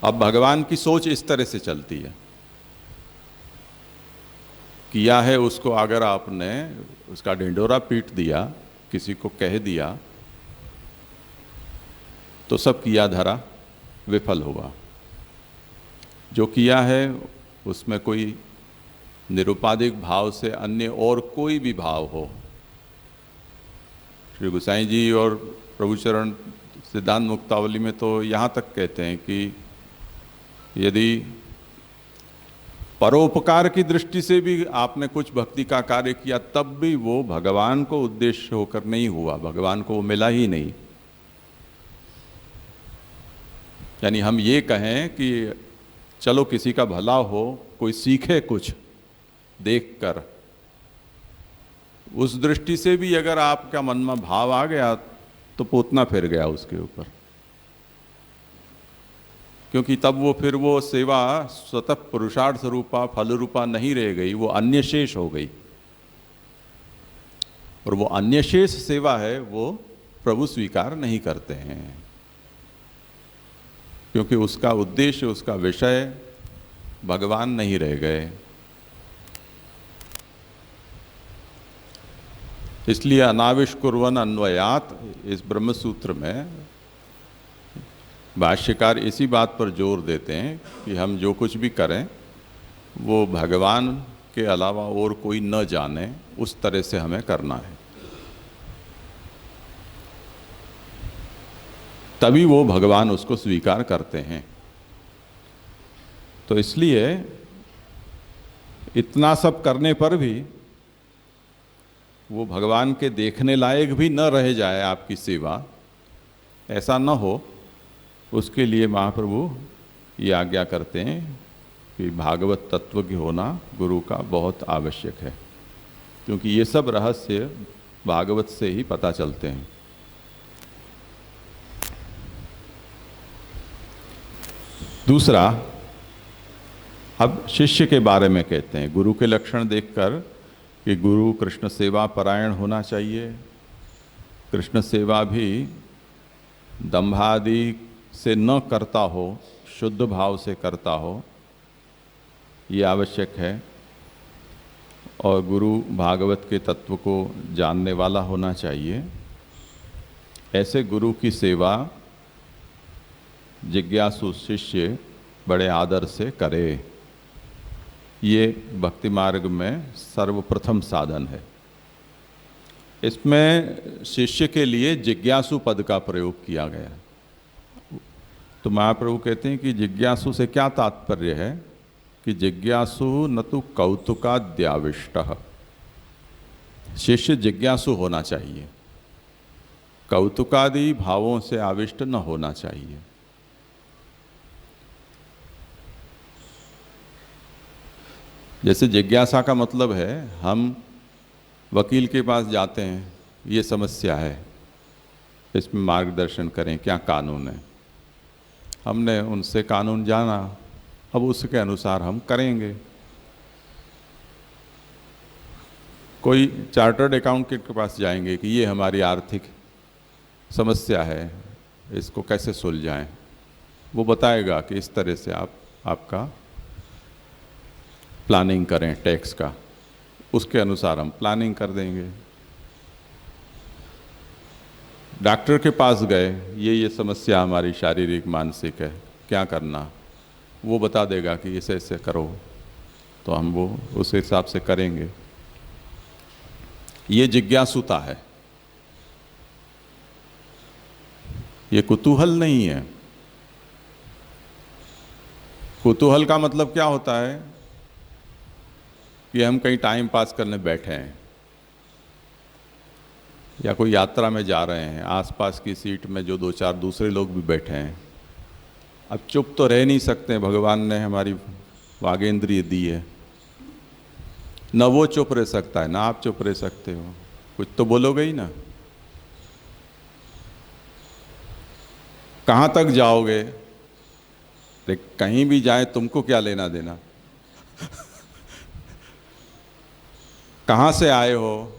[SPEAKER 2] अब भगवान की सोच इस तरह से चलती है। किया है उसको अगर आपने उसका ढिंढोरा पीट दिया, किसी को कह दिया, तो सब किया धरा विफल हुआ। जो किया है उसमें कोई निरुपाधिक भाव से अन्य और कोई भी भाव हो। श्री गोसाई जी और प्रभुचरण सिद्धांत मुक्तावली में तो यहाँ तक कहते हैं कि यदि परोपकार की दृष्टि से भी आपने कुछ भक्ति का कार्य किया, तब भी वो भगवान को उद्देश्य होकर नहीं हुआ, भगवान को वो मिला ही नहीं। यानी हम ये कहें कि चलो किसी का भला हो, कोई सीखे कुछ देखकर, उस दृष्टि से भी अगर आपका मन में भाव आ गया तो पोतना फिर गया उसके ऊपर। क्योंकि तब वो फिर वो सेवा स्वतः पुरुषार्थ रूपा फल रूपा नहीं रह गई, वो अन्य शेष हो गई। और वो अन्य शेष सेवा है वो प्रभु स्वीकार नहीं करते हैं, क्योंकि उसका उद्देश्य, उसका विषय भगवान नहीं रह गए। इसलिए अनाविष्कुर्वन अन्वयात, इस ब्रह्म सूत्र में भाष्यकार इसी बात पर जोर देते हैं कि हम जो कुछ भी करें वो भगवान के अलावा और कोई न जाने, उस तरह से हमें करना है, तभी वो भगवान उसको स्वीकार करते हैं। तो इसलिए इतना सब करने पर भी वो भगवान के देखने लायक भी न रह जाए आपकी सेवा, ऐसा न हो, उसके लिए महाप्रभु ये आज्ञा करते हैं कि भागवत तत्व की होना गुरु का बहुत आवश्यक है, क्योंकि ये सब रहस्य भागवत से ही पता चलते हैं। दूसरा, अब शिष्य के बारे में कहते हैं, गुरु के लक्षण देखकर कि गुरु कृष्ण सेवा परायण होना चाहिए। कृष्ण सेवा भी दंभादि से न करता हो, शुद्ध भाव से करता हो, ये आवश्यक है। और गुरु भागवत के तत्व को जानने वाला होना चाहिए। ऐसे गुरु की सेवा जिज्ञासु शिष्य बड़े आदर से करे। ये भक्ति मार्ग में सर्वप्रथम साधन है। इसमें शिष्य के लिए जिज्ञासु पद का प्रयोग किया गया। तो महाप्रभु कहते हैं कि जिज्ञासु से क्या तात्पर्य है कि जिज्ञासु न तो कौतुकाद्याविष्टः, शिष्य जिज्ञासु होना चाहिए, कौतुकादि भावों से आविष्ट न होना चाहिए। जैसे जिज्ञासा का मतलब है हम वकील के पास जाते हैं, ये समस्या है, इसमें मार्गदर्शन करें, क्या कानून है। हमने उनसे कानून जाना, अब उसके अनुसार हम करेंगे। कोई चार्टर्ड अकाउंटेंट के पास जाएंगे कि ये हमारी आर्थिक समस्या है, इसको कैसे सुलझाएं। वो बताएगा कि इस तरह से आपका प्लानिंग करें टैक्स का, उसके अनुसार हम प्लानिंग कर देंगे। डॉक्टर के पास गए, ये समस्या हमारी शारीरिक मानसिक है, क्या करना, वो बता देगा कि इसे ऐसे करो, तो हम वो उस हिसाब से करेंगे। ये जिज्ञासुता है, ये कुतूहल नहीं है। कुतूहल का मतलब क्या होता है कि हम कहीं टाइम पास करने बैठे हैं या कोई यात्रा में जा रहे हैं, आसपास की सीट में जो दो चार दूसरे लोग भी बैठे हैं। अब चुप तो रह नहीं सकते, भगवान ने हमारी वागेंद्रिय दी है, न वो चुप रह सकता है ना आप चुप रह सकते हो, कुछ तो बोलोगे ही ना। कहाँ तक जाओगे, कहीं भी जाए तुमको क्या लेना देना। कहाँ से आए हो,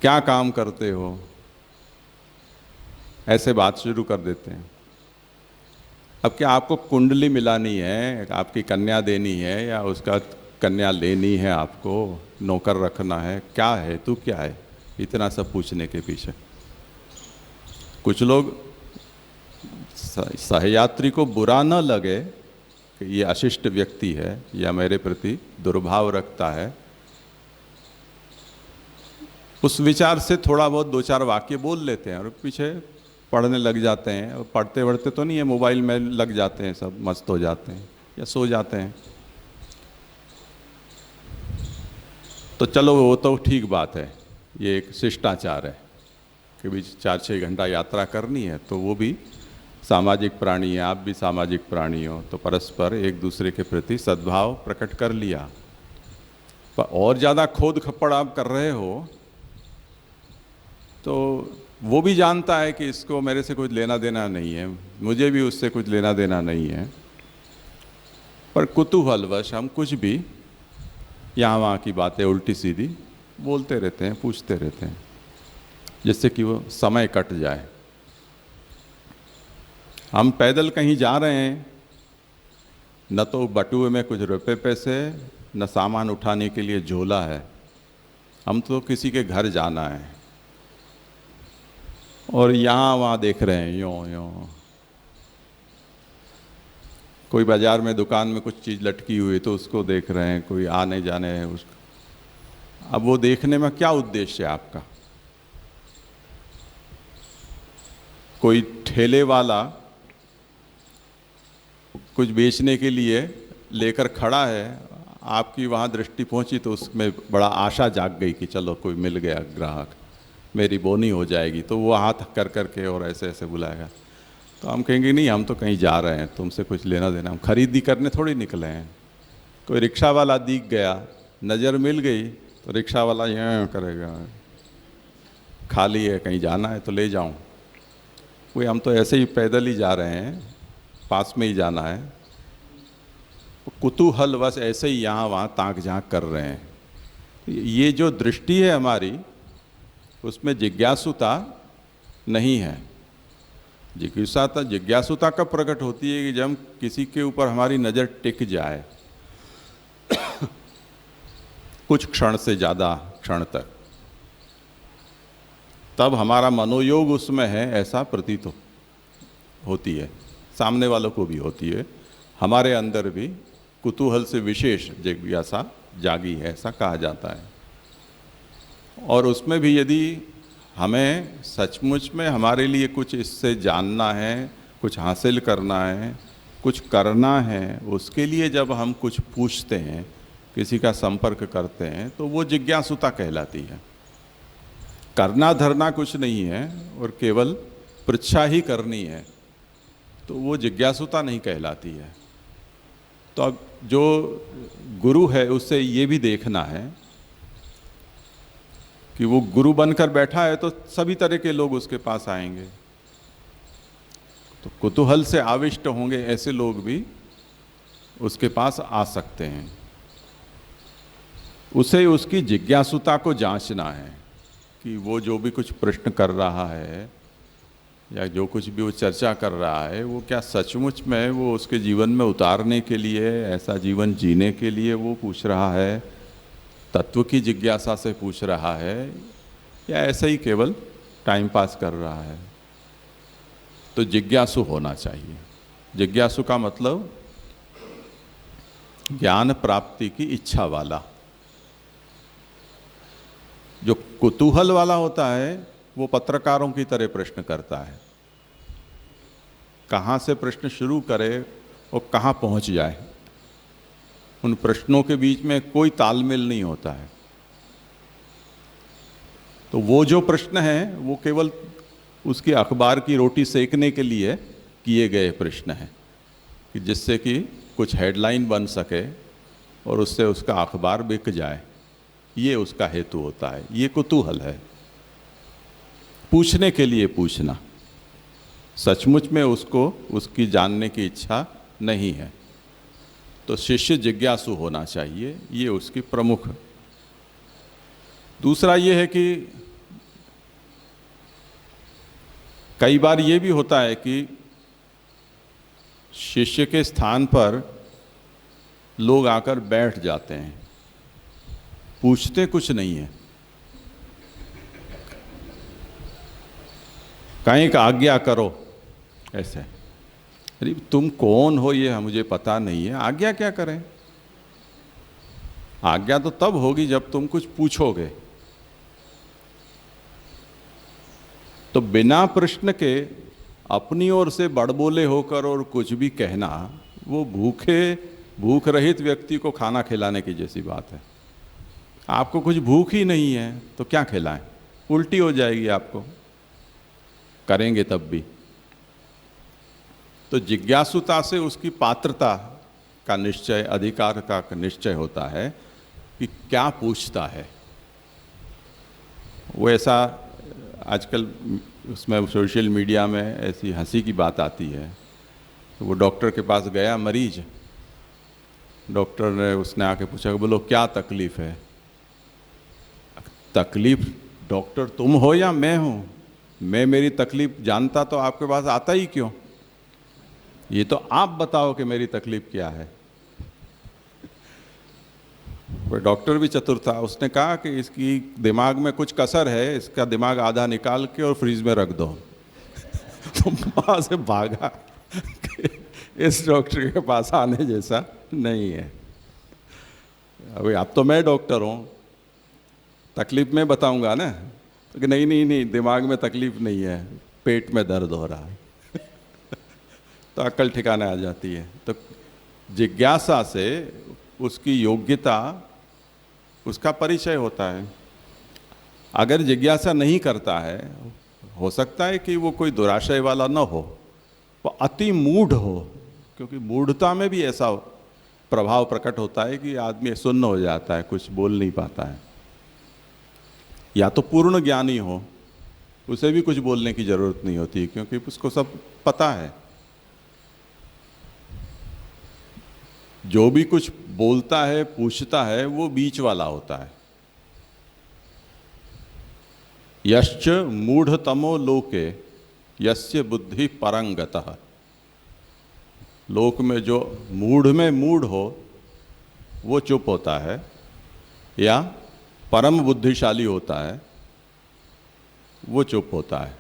[SPEAKER 2] क्या काम करते हो, ऐसे बात शुरू कर देते हैं। अब क्या आपको कुंडली मिलानी है, आपकी कन्या देनी है या उसका कन्या लेनी है, आपको नौकर रखना है, क्या है, तू क्या है, इतना सब पूछने के पीछे। कुछ लोग सहयात्री को बुरा न लगे कि ये अशिष्ट व्यक्ति है या मेरे प्रति दुर्भाव रखता है, उस विचार से थोड़ा बहुत दो चार वाक्य बोल लेते हैं और पीछे पढ़ने लग जाते हैं। और पढ़ते पढ़ते तो नहीं है, मोबाइल में लग जाते हैं, सब मस्त हो जाते हैं या सो जाते हैं। तो चलो वो तो ठीक बात है, ये एक शिष्टाचार है कि भी 4-6 घंटा यात्रा करनी है, तो वो भी सामाजिक प्राणी है, आप भी सामाजिक प्राणी हो, तो परस्पर एक दूसरे के प्रति सद्भाव प्रकट कर लिया। पर और ज़्यादा खोद खप्पड़ आप कर रहे हो तो वो भी जानता है कि इसको मेरे से कुछ लेना देना नहीं है, मुझे भी उससे कुछ लेना देना नहीं है, पर कुतूहलवश हम कुछ भी यहाँ वहाँ की बातें उल्टी सीधी बोलते रहते हैं, पूछते रहते हैं, जिससे कि वो समय कट जाए। हम पैदल कहीं जा रहे हैं, न तो बटुए में कुछ रुपए पैसे, न सामान उठाने के लिए झोला है, हम तो किसी के घर जाना है और यहाँ वहाँ देख रहे हैं, यों यों। कोई बाजार में दुकान में कुछ चीज़ लटकी हुई तो उसको देख रहे हैं, कोई आने जाने है उसको। अब वो देखने में क्या उद्देश्य है आपका? कोई ठेले वाला कुछ बेचने के लिए लेकर खड़ा है, आपकी वहाँ दृष्टि पहुँची तो उसमें बड़ा आशा जाग गई कि चलो कोई मिल गया ग्राहक, मेरी बोनी हो जाएगी, तो वो हाथ कर करके और ऐसे ऐसे बुलाएगा। तो हम कहेंगे नहीं, हम तो कहीं जा रहे हैं, तुमसे कुछ लेना देना, हम खरीदी करने थोड़ी निकले हैं। कोई रिक्शा वाला दिख गया, नज़र मिल गई, तो रिक्शा वाला यूँ करेगा, खाली है कहीं जाना है तो ले जाऊँ। कोई हम तो ऐसे ही पैदल ही जा रहे हैं, पास में ही जाना है, कुतूहल बस ऐसे ही यहाँ वहाँ ताक झाँक कर रहे हैं। ये जो दृष्टि है हमारी, उसमें जिज्ञासुता नहीं है। जिज्ञासुता कब प्रकट होती है कि जब किसी के ऊपर हमारी नज़र टिक जाए कुछ क्षण से ज़्यादा क्षण तक, तब हमारा मनोयोग उसमें है ऐसा प्रतीत होती है, सामने वालों को भी होती है, हमारे अंदर भी कुतूहल से विशेष जिज्ञासा जागी है, ऐसा कहा जाता है। और उसमें भी यदि हमें सचमुच में हमारे लिए कुछ इससे जानना है, कुछ हासिल करना है, कुछ करना है, उसके लिए जब हम कुछ पूछते हैं, किसी का संपर्क करते हैं, तो वो जिज्ञासुता कहलाती है। करना धरना कुछ नहीं है और केवल पृच्छा ही करनी है, तो वो जिज्ञासुता नहीं कहलाती है। तो अब जो गुरु है उससे ये भी देखना है कि वो गुरु बनकर बैठा है तो सभी तरह के लोग उसके पास आएंगे, तो कुतूहल से आविष्ट होंगे ऐसे लोग भी उसके पास आ सकते हैं। उसे उसकी जिज्ञासुता को जांचना है कि वो जो भी कुछ प्रश्न कर रहा है या जो कुछ भी वो चर्चा कर रहा है, वो क्या सचमुच में वो उसके जीवन में उतारने के लिए, ऐसा जीवन जीने के लिए वो पूछ रहा है, तत्व की जिज्ञासा से पूछ रहा है, या ऐसे ही केवल टाइम पास कर रहा है। तो जिज्ञासु होना चाहिए। जिज्ञासु का मतलब ज्ञान प्राप्ति की इच्छा वाला। जो कुतूहल वाला होता है वो पत्रकारों की तरह प्रश्न करता है, कहाँ से प्रश्न शुरू करे और कहाँ पहुँच जाए, उन प्रश्नों के बीच में कोई तालमेल नहीं होता है। तो वो जो प्रश्न है वो केवल उसकी अखबार की रोटी सेकने के लिए किए गए प्रश्न हैं, कि जिससे कि कुछ हेडलाइन बन सके और उससे उसका अखबार बिक जाए, ये उसका हेतु होता है। ये कुतूहल है, पूछने के लिए पूछना, सचमुच में उसको उसकी जानने की इच्छा नहीं है। तो शिष्य जिज्ञासु होना चाहिए, ये उसकी प्रमुख। दूसरा ये है कि कई बार ये भी होता है कि शिष्य के स्थान पर लोग आकर बैठ जाते हैं, पूछते कुछ नहीं है, कहीं का आज्ञा करो, ऐसे। अरे तुम कौन हो ये मुझे पता नहीं है, आज्ञा क्या करें? आज्ञा तो तब होगी जब तुम कुछ पूछोगे। तो बिना प्रश्न के अपनी ओर से बड़बोले होकर और कुछ भी कहना, वो भूख रहित व्यक्ति को खाना खिलाने की जैसी बात है। आपको कुछ भूख ही नहीं है तो क्या खिलाएं? उल्टी हो जाएगी आपको, करेंगे तब भी। तो जिज्ञासुता से उसकी पात्रता का निश्चय, अधिकार का निश्चय होता है कि क्या पूछता है। वो ऐसा आजकल उसमें सोशल मीडिया में ऐसी हंसी की बात आती है। तो वो डॉक्टर के पास गया मरीज, डॉक्टर ने उसने आके पूछा, बोलो क्या तकलीफ है? तकलीफ डॉक्टर तुम हो या मैं हूँ? मैं मेरी तकलीफ जानता तो आपके पास आता ही क्यों? ये तो आप बताओ कि मेरी तकलीफ क्या है। कोई डॉक्टर भी चतुर था, उसने कहा कि इसकी दिमाग में कुछ कसर है, इसका दिमाग आधा निकाल के और फ्रीज में रख दो। तो वहाँ से भागा इस डॉक्टर के पास आने जैसा नहीं है। अभी अब तो मैं डॉक्टर हूँ, तकलीफ मैं बताऊंगा ना, तो कि नहीं, दिमाग में तकलीफ नहीं है, पेट में दर्द हो रहा है। तो अक्ल ठिकाने आ जाती है। तो जिज्ञासा से उसकी योग्यता, उसका परिचय होता है। अगर जिज्ञासा नहीं करता है, हो सकता है कि वो कोई दुराशय वाला न हो, वो अति मूढ़ हो, क्योंकि मूढ़ता में भी ऐसा प्रभाव प्रकट होता है कि आदमी सुन्न हो जाता है, कुछ बोल नहीं पाता है। या तो पूर्ण ज्ञानी हो, उसे भी कुछ बोलने की जरूरत नहीं होती, क्योंकि उसको सब पता है। जो भी कुछ बोलता है, पूछता है, वो बीच वाला होता है। यश्च मूढ़तमो लोके यस्य बुद्धि परंगतः। लोक में जो मूढ़ में मूढ़ हो वो चुप होता है, या परम बुद्धिशाली होता है वो चुप होता है,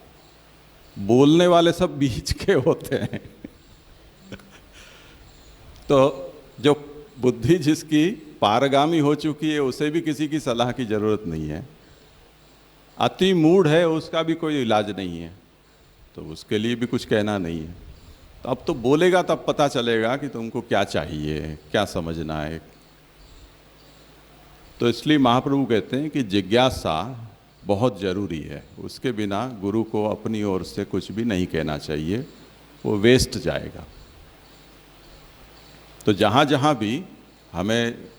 [SPEAKER 2] बोलने वाले सब बीच के होते हैं। तो जो बुद्धि जिसकी पारगामी हो चुकी है उसे भी किसी की सलाह की जरूरत नहीं है। अति मूढ़ है उसका भी कोई इलाज नहीं है, तो उसके लिए भी कुछ कहना नहीं है। तो अब तो बोलेगा तब पता चलेगा कि तुमको क्या चाहिए, क्या समझना है। तो इसलिए महाप्रभु कहते हैं कि जिज्ञासा बहुत ज़रूरी है, उसके बिना गुरु को अपनी ओर से कुछ भी नहीं कहना चाहिए, वो वेस्ट जाएगा। तो जहाँ जहाँ भी हमें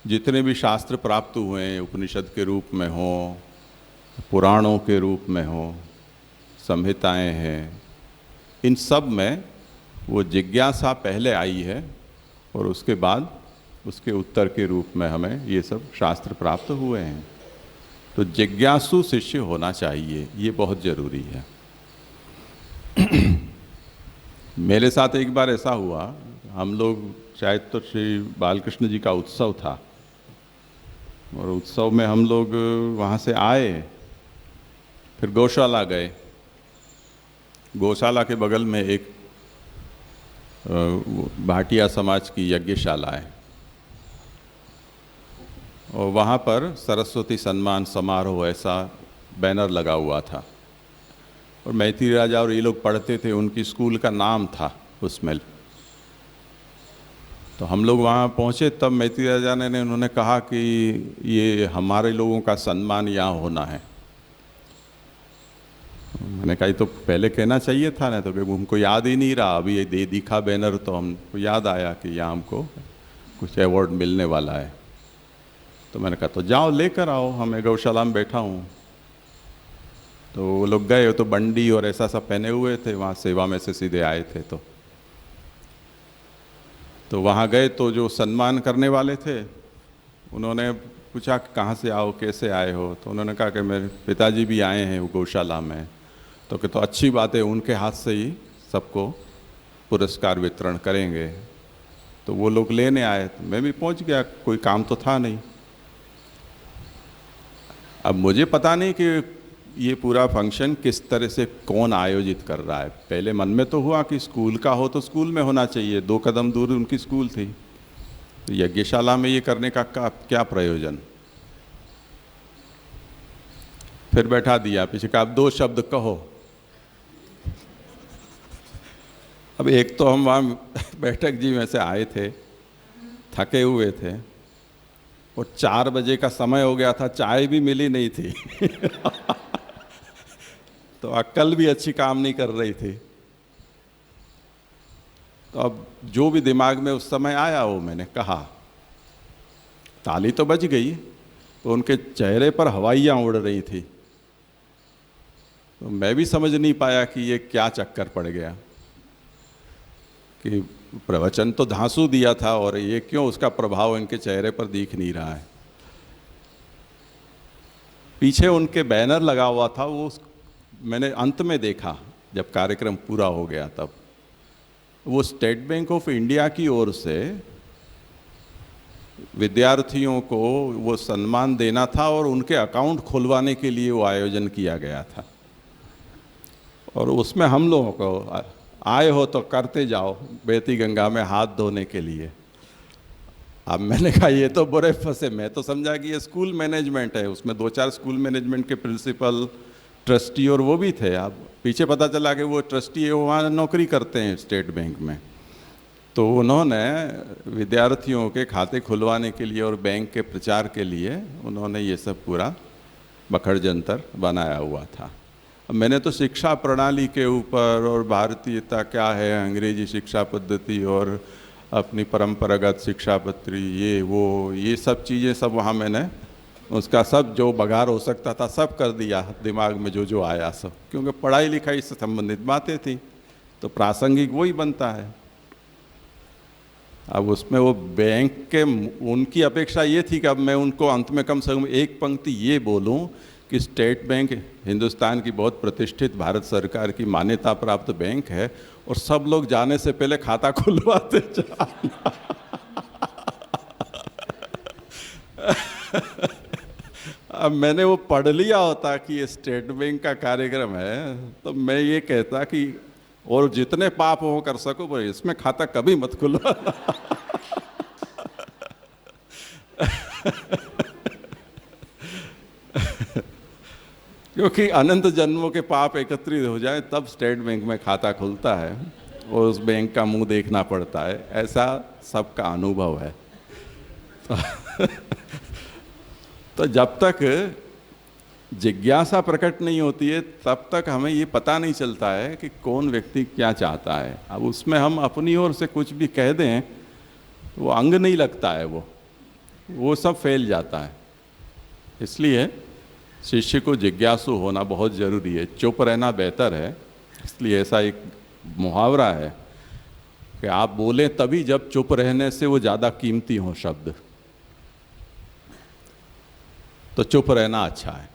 [SPEAKER 2] जितने भी शास्त्र प्राप्त हुए हैं, उपनिषद के रूप में हो, पुराणों के रूप में हो, संहिताएं हैं, इन सब में वो जिज्ञासा पहले आई है और उसके बाद उसके उत्तर के रूप में हमें ये सब शास्त्र प्राप्त हुए हैं। तो जिज्ञासु शिष्य होना चाहिए, ये बहुत ज़रूरी है। मेरे साथ एक बार ऐसा हुआ, हम लोग शायद तो श्री बालकृष्ण जी का उत्सव था और उत्सव में हम लोग वहाँ से आए, फिर गौशाला गए। गौशाला के बगल में एक भाटिया समाज की यज्ञशाला है और वहाँ पर सरस्वती सम्मान समारोह ऐसा बैनर लगा हुआ था और मैत्री राजा और ये लोग पढ़ते थे, उनकी स्कूल का नाम था उसमें। तो हम लोग वहाँ पहुँचे तब मैत्री राजा ने उन्होंने कहा कि ये हमारे लोगों का सम्मान यहाँ होना है। मैंने कहा तो पहले कहना चाहिए था ना, तो हमको याद ही नहीं रहा। अभी ये दिखा बैनर तो हमको याद आया कि यहाँ हमको कुछ अवार्ड मिलने वाला है। तो मैंने कहा तो जाओ लेकर आओ, हमें गौशाला में बैठा हूँ। तो वो लोग गए, तो बंडी और ऐसा सब पहने हुए थे, वहाँ सेवा में से सीधे आए थे। तो वहाँ गए तो जो सम्मान करने वाले थे उन्होंने पूछा कि कहाँ से आओ, कैसे आए हो। तो उन्होंने कहा कि मेरे पिताजी भी आए हैं वो गौशाला में। तो कि तो अच्छी बात है, उनके हाथ से ही सबको पुरस्कार वितरण करेंगे। तो वो लोग लेने आए, तो मैं भी पहुंच गया, कोई काम तो था नहीं। अब मुझे पता नहीं कि ये पूरा फंक्शन किस तरह से कौन आयोजित कर रहा है। पहले मन में तो हुआ कि स्कूल का हो तो स्कूल में होना चाहिए, 2 कदम दूर उनकी स्कूल थी। तो यज्ञशाला में ये करने का क्या प्रयोजन। फिर बैठा दिया, पीछे कहा अब 2 शब्द कहो। अब एक तो हम वहाँ बैठक जी में से आए थे, थके हुए थे और 4 बजे का समय हो गया था, चाय भी मिली नहीं थी। तो अक्ल भी अच्छी काम नहीं कर रही थी। तो अब जो भी दिमाग में उस समय आया वो मैंने कहा। ताली तो बज गई, तो उनके चेहरे पर हवाइयाँ उड़ रही थी। तो मैं भी समझ नहीं पाया कि ये क्या चक्कर पड़ गया, कि प्रवचन तो धांसू दिया था और ये क्यों उसका प्रभाव इनके चेहरे पर दिख नहीं रहा है। पीछे उनके बैनर लगा हुआ था, वो मैंने अंत में देखा जब कार्यक्रम पूरा हो गया। तब वो स्टेट बैंक ऑफ इंडिया की ओर से विद्यार्थियों को वो सम्मान देना था और उनके अकाउंट खुलवाने के लिए वो आयोजन किया गया था। और उसमें हम लोगों को आए हो तो करते जाओ बेती गंगा में हाथ धोने के लिए। अब मैंने कहा ये तो बुरे फंसे। मैं तो समझा कि ये स्कूल मैनेजमेंट है, उसमें 2-4 स्कूल मैनेजमेंट के प्रिंसिपल, ट्रस्टी और वो भी थे। अब पीछे पता चला कि वो ट्रस्टी वहाँ नौकरी करते हैं स्टेट बैंक में। तो उन्होंने विद्यार्थियों के खाते खुलवाने के लिए और बैंक के प्रचार के लिए उन्होंने ये सब पूरा बखड़ जंतर बनाया हुआ था। अब मैंने तो शिक्षा प्रणाली के ऊपर और भारतीयता क्या है, अंग्रेजी शिक्षा पद्धति और अपनी परंपरागत शिक्षा पद्धति, ये सब चीज़ें सब वहाँ मैंने उसका सब जो बघार हो सकता था सब कर दिया, दिमाग में जो जो आया सब। क्योंकि पढ़ाई लिखाई से संबंधित बातें थी तो प्रासंगिक वही बनता है। अब उसमें वो बैंक के उनकी अपेक्षा ये थी कि अब मैं उनको अंत में कम से कम एक पंक्ति ये बोलूं कि स्टेट बैंक हिंदुस्तान की बहुत प्रतिष्ठित भारत सरकार की मान्यता प्राप्त बैंक है और सब लोग जाने से पहले खाता खुलवाते जाना। अब मैंने वो पढ़ लिया होता कि ये स्टेट बैंक का कार्यक्रम है, तो मैं ये कहता कि और जितने पाप हो कर सको पर इसमें खाता कभी मत खुलो। क्योंकि अनंत जन्मों के पाप एकत्रित हो जाए तब स्टेट बैंक में खाता खुलता है और उस बैंक का मुंह देखना पड़ता है, ऐसा सबका अनुभव है। तो जब तक जिज्ञासा प्रकट नहीं होती है तब तक हमें ये पता नहीं चलता है कि कौन व्यक्ति क्या चाहता है। अब उसमें हम अपनी ओर से कुछ भी कह दें वो अंग नहीं लगता है, वो सब फैल जाता है। इसलिए शिष्य को जिज्ञासु होना बहुत ज़रूरी है। चुप रहना बेहतर है। इसलिए ऐसा एक मुहावरा है कि आप बोलें तभी जब चुप रहने से वो ज़्यादा कीमती हो शब्द, तो चुप रहना अच्छा है,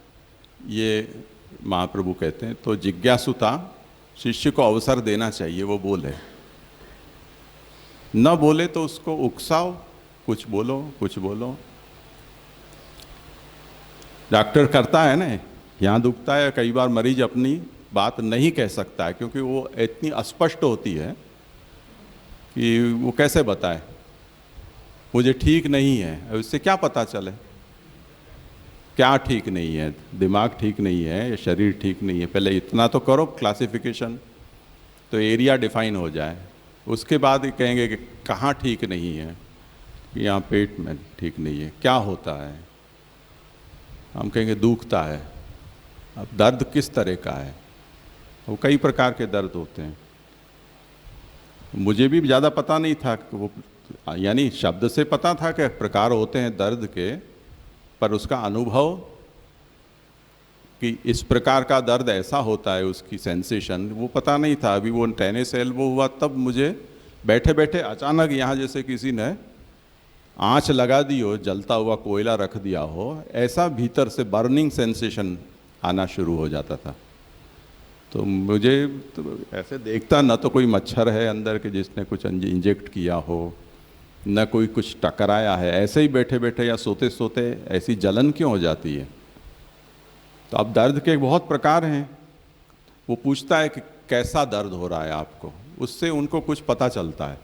[SPEAKER 2] ये महाप्रभु कहते हैं। तो जिज्ञासुता शिष्य को अवसर देना चाहिए, वो बोले, न बोले तो उसको उकसाओ, कुछ बोलो कुछ बोलो। डॉक्टर करता है ना, यहाँ दुखता है, कई बार मरीज अपनी बात नहीं कह सकता है क्योंकि वो इतनी अस्पष्ट होती है कि वो कैसे बताए मुझे ठीक नहीं है। उससे क्या पता चले क्या ठीक नहीं है? दिमाग ठीक नहीं है या शरीर ठीक नहीं है? पहले इतना तो करो क्लासिफिकेशन, तो एरिया डिफाइन हो जाए, उसके बाद ही कहेंगे कि कहाँ ठीक नहीं है, कि यहाँ पेट में ठीक नहीं है, क्या होता है, हम कहेंगे दुखता है। अब दर्द किस तरह का है? वो कई प्रकार के दर्द होते हैं। मुझे भी ज़्यादा पता नहीं था कि वो, यानी शब्द से पता था कि प्रकार होते हैं दर्द के, पर उसका अनुभव कि इस प्रकार का दर्द ऐसा होता है, उसकी सेंसेशन वो पता नहीं था। अभी वो टेनिस एल्बो हुआ तब मुझे बैठे बैठे अचानक यहाँ जैसे किसी ने आँच लगा दी हो, जलता हुआ कोयला रख दिया हो, ऐसा भीतर से बर्निंग सेंसेशन आना शुरू हो जाता था। तो मुझे तो ऐसे देखता, न तो कोई मच्छर है अंदर के जिसने कुछ इंजेक्ट किया हो, न कोई कुछ टकराया है, ऐसे ही बैठे बैठे या सोते सोते ऐसी जलन क्यों हो जाती है? तो अब दर्द के बहुत प्रकार हैं। वो पूछता है कि कैसा दर्द हो रहा है आपको, उससे उनको कुछ पता चलता है।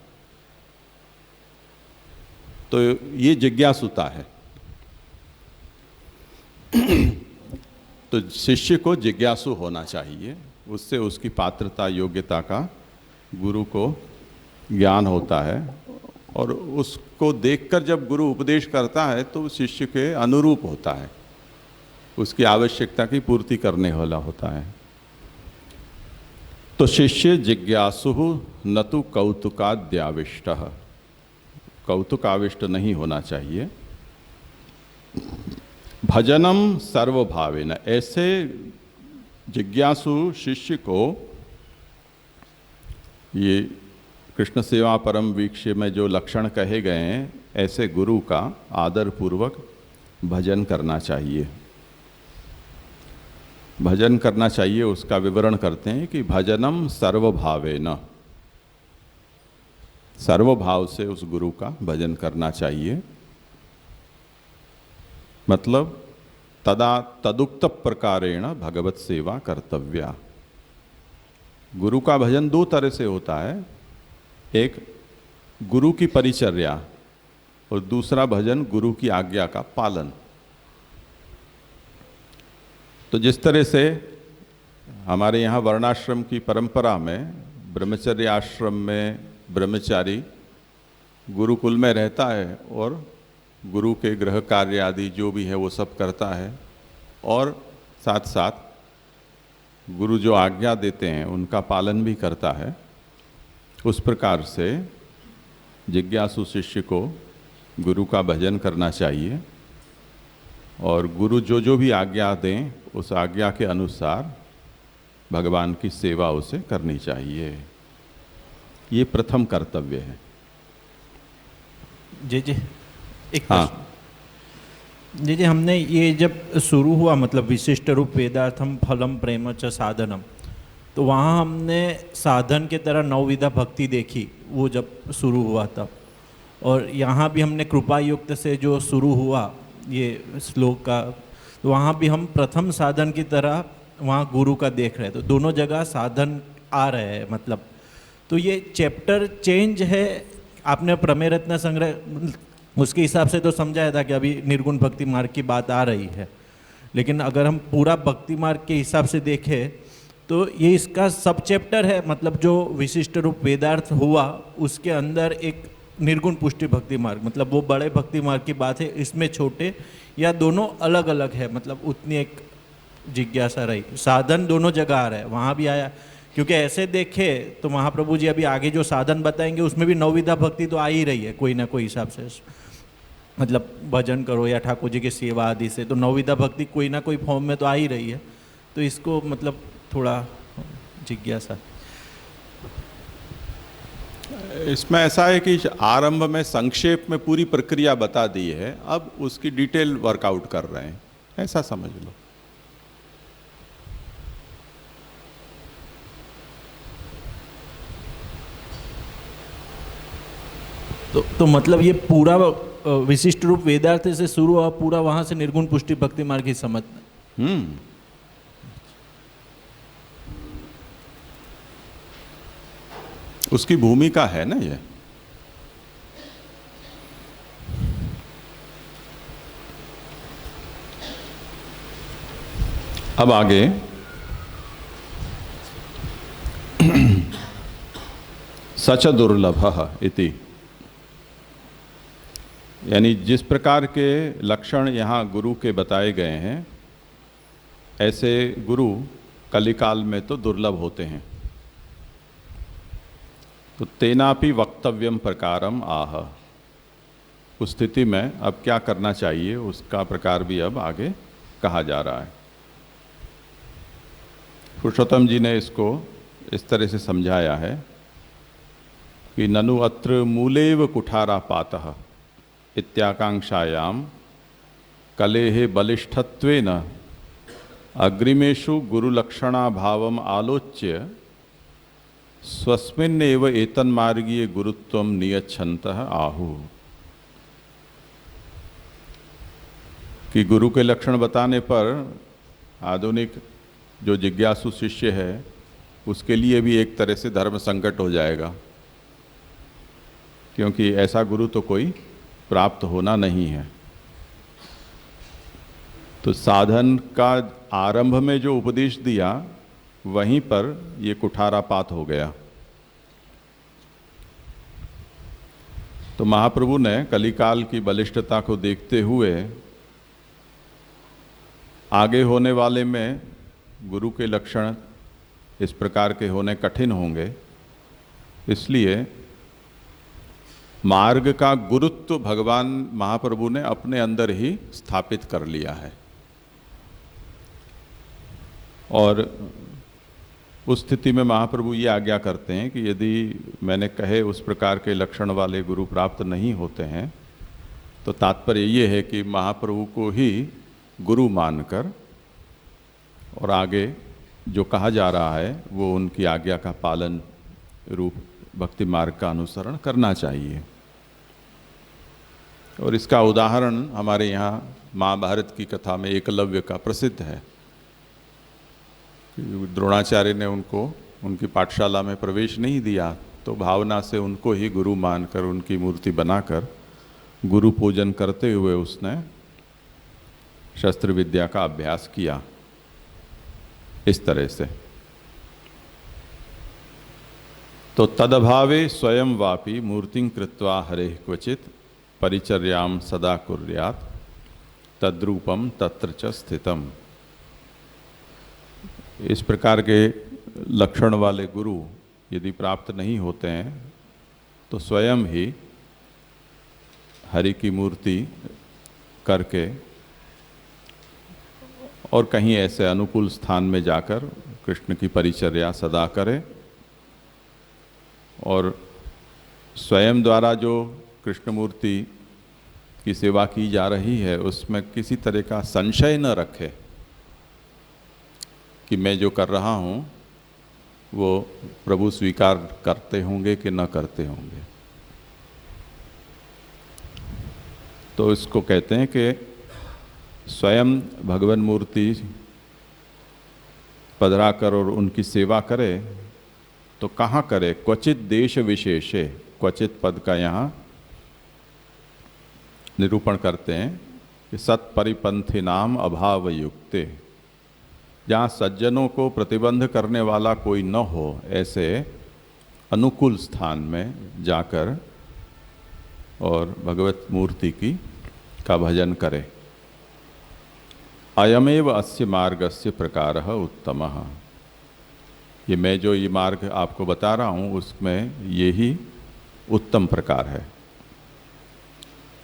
[SPEAKER 2] तो ये जिज्ञासुता है। तो शिष्य को जिज्ञासु होना चाहिए, उससे उसकी पात्रता योग्यता का गुरु को ज्ञान होता है, और उसको देखकर जब गुरु उपदेश करता है तो शिष्य के अनुरूप होता है, उसकी आवश्यकता की पूर्ति करने वाला होता है। तो शिष्य जिज्ञासु न तो कौतुकाद्याविष्ट, कौतुकाविष्ट नहीं होना चाहिए। भजनम सर्वभावेन, ऐसे जिज्ञासु शिष्य को ये कृष्ण सेवा परम वीक्ष्य में जो लक्षण कहे गए हैं, ऐसे गुरु का आदर पूर्वक भजन करना चाहिए। भजन करना चाहिए, उसका विवरण करते हैं कि भजनम सर्वभावेन, सर्वभाव से उस गुरु का भजन करना चाहिए। मतलब तदुक्त प्रकारेण भगवत सेवा कर्तव्या। गुरु का भजन दो तरह से होता है, एक गुरु की परिचर्या और दूसरा भजन गुरु की आज्ञा का पालन। तो जिस तरह से हमारे यहाँ वर्णाश्रम की परंपरा में ब्रह्मचर्य आश्रम में ब्रह्मचारी गुरुकुल में रहता है और गुरु के गृह कार्य आदि जो भी है वो सब करता है, और साथ साथ गुरु जो आज्ञा देते हैं उनका पालन भी करता है, उस प्रकार से जिज्ञासु शिष्य को गुरु का भजन करना चाहिए और गुरु जो भी आज्ञा दें उस आज्ञा के अनुसार भगवान की सेवा उसे करनी चाहिए। ये प्रथम कर्तव्य है।
[SPEAKER 4] जी जी, एक
[SPEAKER 2] हाँ
[SPEAKER 4] जी जी, हमने ये जब शुरू हुआ मतलब विशिष्ट रूप वेदार्थम फलम प्रेम च साधनम, तो वहाँ हमने साधन के तरह नवविधा भक्ति देखी, वो जब शुरू हुआ तब। और यहाँ भी हमने कृपा युक्त से जो शुरू हुआ ये श्लोक का, तो वहाँ भी हम प्रथम साधन की तरह वहाँ गुरु का देख रहे हैं, तो दोनों जगह साधन आ रहे हैं मतलब। तो ये चैप्टर चेंज है, आपने प्रमेय रत्न संग्रह उसके हिसाब से तो समझाया था कि अभी निर्गुण भक्ति मार्ग की बात आ रही है, लेकिन अगर हम पूरा भक्ति मार्ग के हिसाब से देखें तो ये इसका सब चैप्टर है, मतलब जो विशिष्ट रूप वेदार्थ हुआ उसके अंदर एक निर्गुण पुष्टि भक्ति मार्ग, मतलब वो बड़े भक्ति मार्ग की बात है, इसमें छोटे या दोनों अलग अलग है, मतलब उतनी एक जिज्ञासा रही। साधन दोनों जगह आ रहा है, वहाँ भी आया, क्योंकि ऐसे देखे तो महाप्रभु जी अभी आगे जो साधन बताएंगे उसमें भी नवविधा भक्ति तो आ ही रही है कोई ना कोई हिसाब से, मतलब भजन करो या ठाकुर जी की सेवा आदि से, तो नवविधा भक्ति कोई ना कोई फॉर्म में तो आ ही रही है। तो इसको मतलब थोड़ा जिज्ञासा।
[SPEAKER 2] इसमें ऐसा है कि आरंभ में संक्षेप में पूरी प्रक्रिया बता दी है, अब उसकी डिटेल वर्कआउट कर रहे हैं, ऐसा समझ लो।
[SPEAKER 4] तो मतलब ये पूरा विशिष्ट रूप वेदार्थ से शुरू हुआ, पूरा वहां से निर्गुण पुष्टि भक्ति मार्ग की समझ।
[SPEAKER 2] उसकी भूमिका है ना ये। अब आगे सच दुर्लभ इति, यानी जिस प्रकार के लक्षण यहाँ गुरु के बताए गए हैं ऐसे गुरु कलिकाल में तो दुर्लभ होते हैं। तो तेनापि वक्तव्यम प्रकारम आह, उस स्थिति में अब क्या करना चाहिए उसका प्रकार भी अब आगे कहा जा रहा है। पुरुषोत्तम जी ने इसको इस तरह से समझाया है कि ननु अत्र मूलेव कुठारा पातः इत्याकांक्षायाम कलेहे बलिष्ठत्वेन अग्रिमेषु गुरुलक्षणा भावम आलोच्य स्वस्मिन्नेव एतन्मार्गीय गुरुत्वम नियच्छन्तः आहु। कि गुरु के लक्षण बताने पर आधुनिक जो जिज्ञासु शिष्य है उसके लिए भी एक तरह से धर्म संकट हो जाएगा, क्योंकि ऐसा गुरु तो कोई प्राप्त होना नहीं है। तो साधन का आरंभ में जो उपदेश दिया वहीं पर ये कुठारापात हो गया। तो महाप्रभु ने कलिकाल की बलिष्ठता को देखते हुए आगे होने वाले में गुरु के लक्षण इस प्रकार के होने कठिन होंगे, इसलिए मार्ग का गुरुत्व भगवान महाप्रभु ने अपने अंदर ही स्थापित कर लिया है। और उस स्थिति में महाप्रभु ये आज्ञा करते हैं कि यदि मैंने कहे उस प्रकार के लक्षण वाले गुरु प्राप्त नहीं होते हैं तो तात्पर्य ये है कि महाप्रभु को ही गुरु मानकर और आगे जो कहा जा रहा है वो उनकी आज्ञा का पालन रूप भक्ति मार्ग का अनुसरण करना चाहिए। और इसका उदाहरण हमारे यहाँ महाभारत की कथा में एकलव्य का प्रसिद्ध है। द्रोणाचार्य ने उनको उनकी पाठशाला में प्रवेश नहीं दिया, तो भावना से उनको ही गुरु मानकर उनकी मूर्ति बनाकर गुरु पूजन करते हुए उसने शस्त्र विद्या का अभ्यास किया। इस तरह से तो तदभावे स्वयं वापि मूर्तिं कृत्वा हरे क्वचित परिचर्याम सदा कुर्यात् तद्रूपम तत्र च स्थितम। इस प्रकार के लक्षण वाले गुरु यदि प्राप्त नहीं होते हैं तो स्वयं ही हरि की मूर्ति करके और कहीं ऐसे अनुकूल स्थान में जाकर कृष्ण की परिचर्या सदा करें और स्वयं द्वारा जो कृष्ण मूर्ति की सेवा की जा रही है उसमें किसी तरह का संशय न रखे कि मैं जो कर रहा हूँ वो प्रभु स्वीकार करते होंगे कि न करते होंगे। तो इसको कहते हैं कि स्वयं भगवान मूर्ति पधरा कर और उनकी सेवा करे तो कहाँ करे? क्वचित देश विशेषे, क्वचित पद का यहाँ निरूपण करते हैं कि सत्परिपंथी नाम अभाव युक्ते, जहाँ सज्जनों को प्रतिबंध करने वाला कोई न हो ऐसे अनुकूल स्थान में जाकर और भगवत मूर्ति का भजन करे। अयमेव अस्य मार्गस्य प्रकारः उत्तमः। ये मैं जो ये मार्ग आपको बता रहा हूँ उसमें यही उत्तम प्रकार है।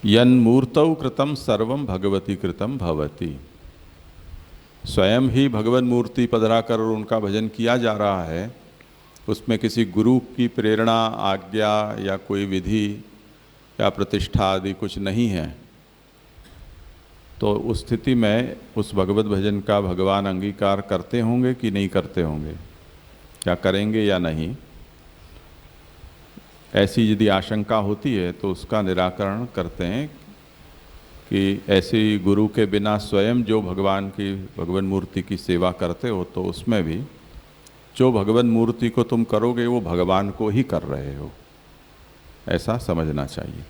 [SPEAKER 2] यन्मूर्तौ कृतं सर्वं भगवती कृतं भवति। स्वयं ही भगवान मूर्ति पधरा कर और उनका भजन किया जा रहा है, उसमें किसी गुरु की प्रेरणा, आज्ञा या कोई विधि या प्रतिष्ठा आदि कुछ नहीं है, तो उस स्थिति में उस भगवत भजन का भगवान अंगीकार करते होंगे कि नहीं करते होंगे, क्या करेंगे या नहीं। ऐसी यदि आशंका होती है तो उसका निराकरण करते हैं कि ऐसे गुरु के बिना स्वयं जो भगवान मूर्ति की सेवा करते हो तो उसमें भी जो भगवान मूर्ति को तुम करोगे वो भगवान को ही कर रहे हो, ऐसा समझना चाहिए।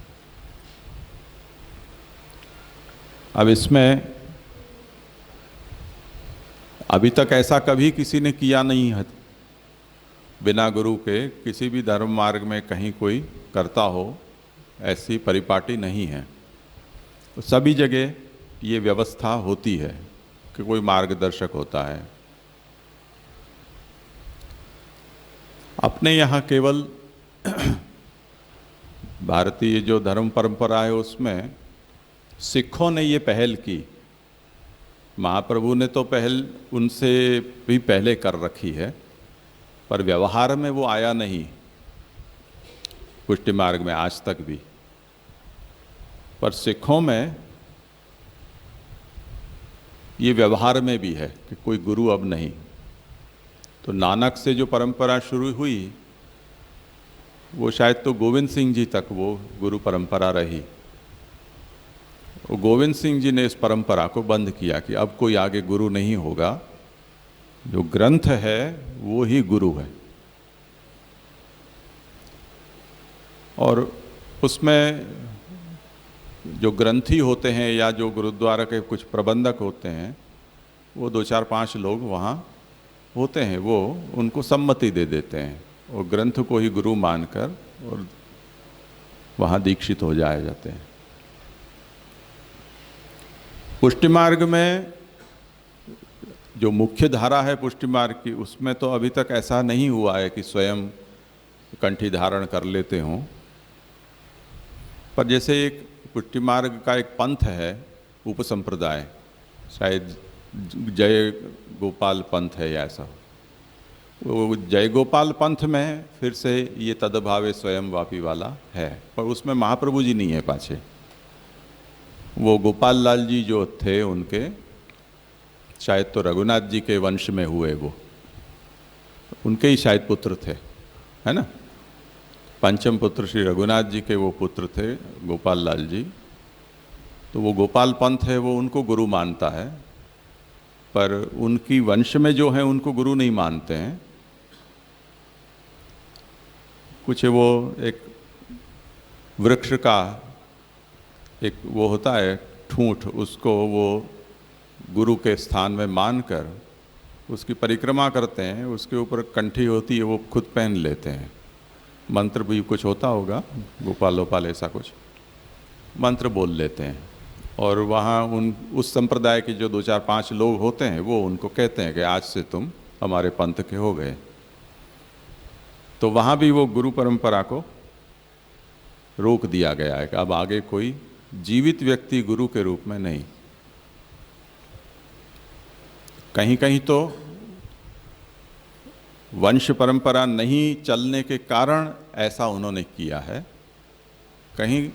[SPEAKER 2] अब इसमें अभी तक ऐसा कभी किसी ने किया नहीं है, बिना गुरु के किसी भी धर्म मार्ग में कहीं कोई करता हो, ऐसी परिपाटी नहीं है। तो सभी जगह ये व्यवस्था होती है कि कोई मार्गदर्शक होता है। अपने यहाँ केवल भारतीय जो धर्म परंपरा है उसमें सिखों ने ये पहल की। महाप्रभु ने तो पहल उनसे भी पहले कर रखी है, पर व्यवहार में वो आया नहीं पुष्टि मार्ग में आज तक भी। पर सिखों में ये व्यवहार में भी है कि कोई गुरु अब नहीं। तो नानक से जो परंपरा शुरू हुई वो शायद तो गोविंद सिंह जी तक वो गुरु परंपरा रही। वो गोविंद सिंह जी ने इस परंपरा को बंद किया कि अब कोई आगे गुरु नहीं होगा, जो ग्रंथ है वो ही गुरु है। और उसमें जो ग्रंथी होते हैं या जो गुरुद्वारा के कुछ प्रबंधक होते हैं, वो 2-4-5 लोग वहाँ होते हैं, वो उनको सम्मति दे देते हैं और ग्रंथ को ही गुरु मानकर और वहाँ दीक्षित हो जाते हैं। पुष्टि मार्ग में जो मुख्य धारा है पुष्टि मार्ग की, उसमें तो अभी तक ऐसा नहीं हुआ है कि स्वयं कंठी धारण कर लेते हों। पर जैसे एक पुष्टि मार्ग का एक पंथ है उपसंप्रदाय, शायद जय गोपाल पंथ है या ऐसा, वो जय गोपाल पंथ में फिर से ये तदभावे स्वयं वापी वाला है, पर उसमें महाप्रभु जी नहीं है पाछे। वो गोपाल लाल जी जो थे उनके शायद तो रघुनाथ जी के वंश में हुए, वो उनके ही शायद पुत्र थे, है ना। पंचम पुत्र श्री रघुनाथ जी के वो पुत्र थे गोपाल लाल जी। तो वो गोपाल पंथ है वो उनको गुरु मानता है, पर उनकी वंश में जो है उनको गुरु नहीं मानते हैं। कुछ वो एक वृक्ष का एक वो होता है ठूंठ, उसको वो गुरु के स्थान में मानकर उसकी परिक्रमा करते हैं, उसके ऊपर कंठी होती है वो खुद पहन लेते हैं। मंत्र भी कुछ होता होगा, गोपाल गोपाल ऐसा कुछ मंत्र बोल लेते हैं और वहाँ उस संप्रदाय के जो 2-4-5 लोग होते हैं वो उनको कहते हैं कि आज से तुम हमारे पंथ के हो गए। तो वहाँ भी वो गुरु परंपरा को रोक दिया गया है कि अब आगे कोई जीवित व्यक्ति गुरु के रूप में नहीं। कहीं कहीं तो वंश परंपरा नहीं चलने के कारण ऐसा उन्होंने किया है, कहीं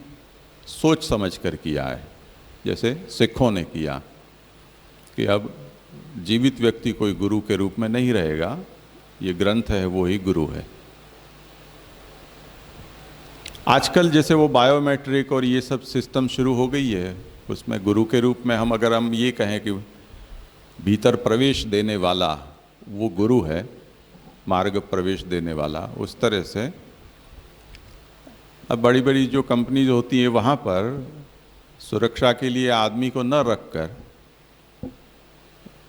[SPEAKER 2] सोच समझ कर किया है, जैसे सिखों ने किया कि अब जीवित व्यक्ति कोई गुरु के रूप में नहीं रहेगा, ये ग्रंथ है वो ही गुरु है। आजकल जैसे वो बायोमेट्रिक और ये सब सिस्टम शुरू हो गई है, उसमें गुरु के रूप में अगर हम ये कहें कि भीतर प्रवेश देने वाला वो गुरु है, मार्ग प्रवेश देने वाला, उस तरह से अब बड़ी बड़ी जो कंपनीज होती है वहाँ पर सुरक्षा के लिए आदमी को न रखकर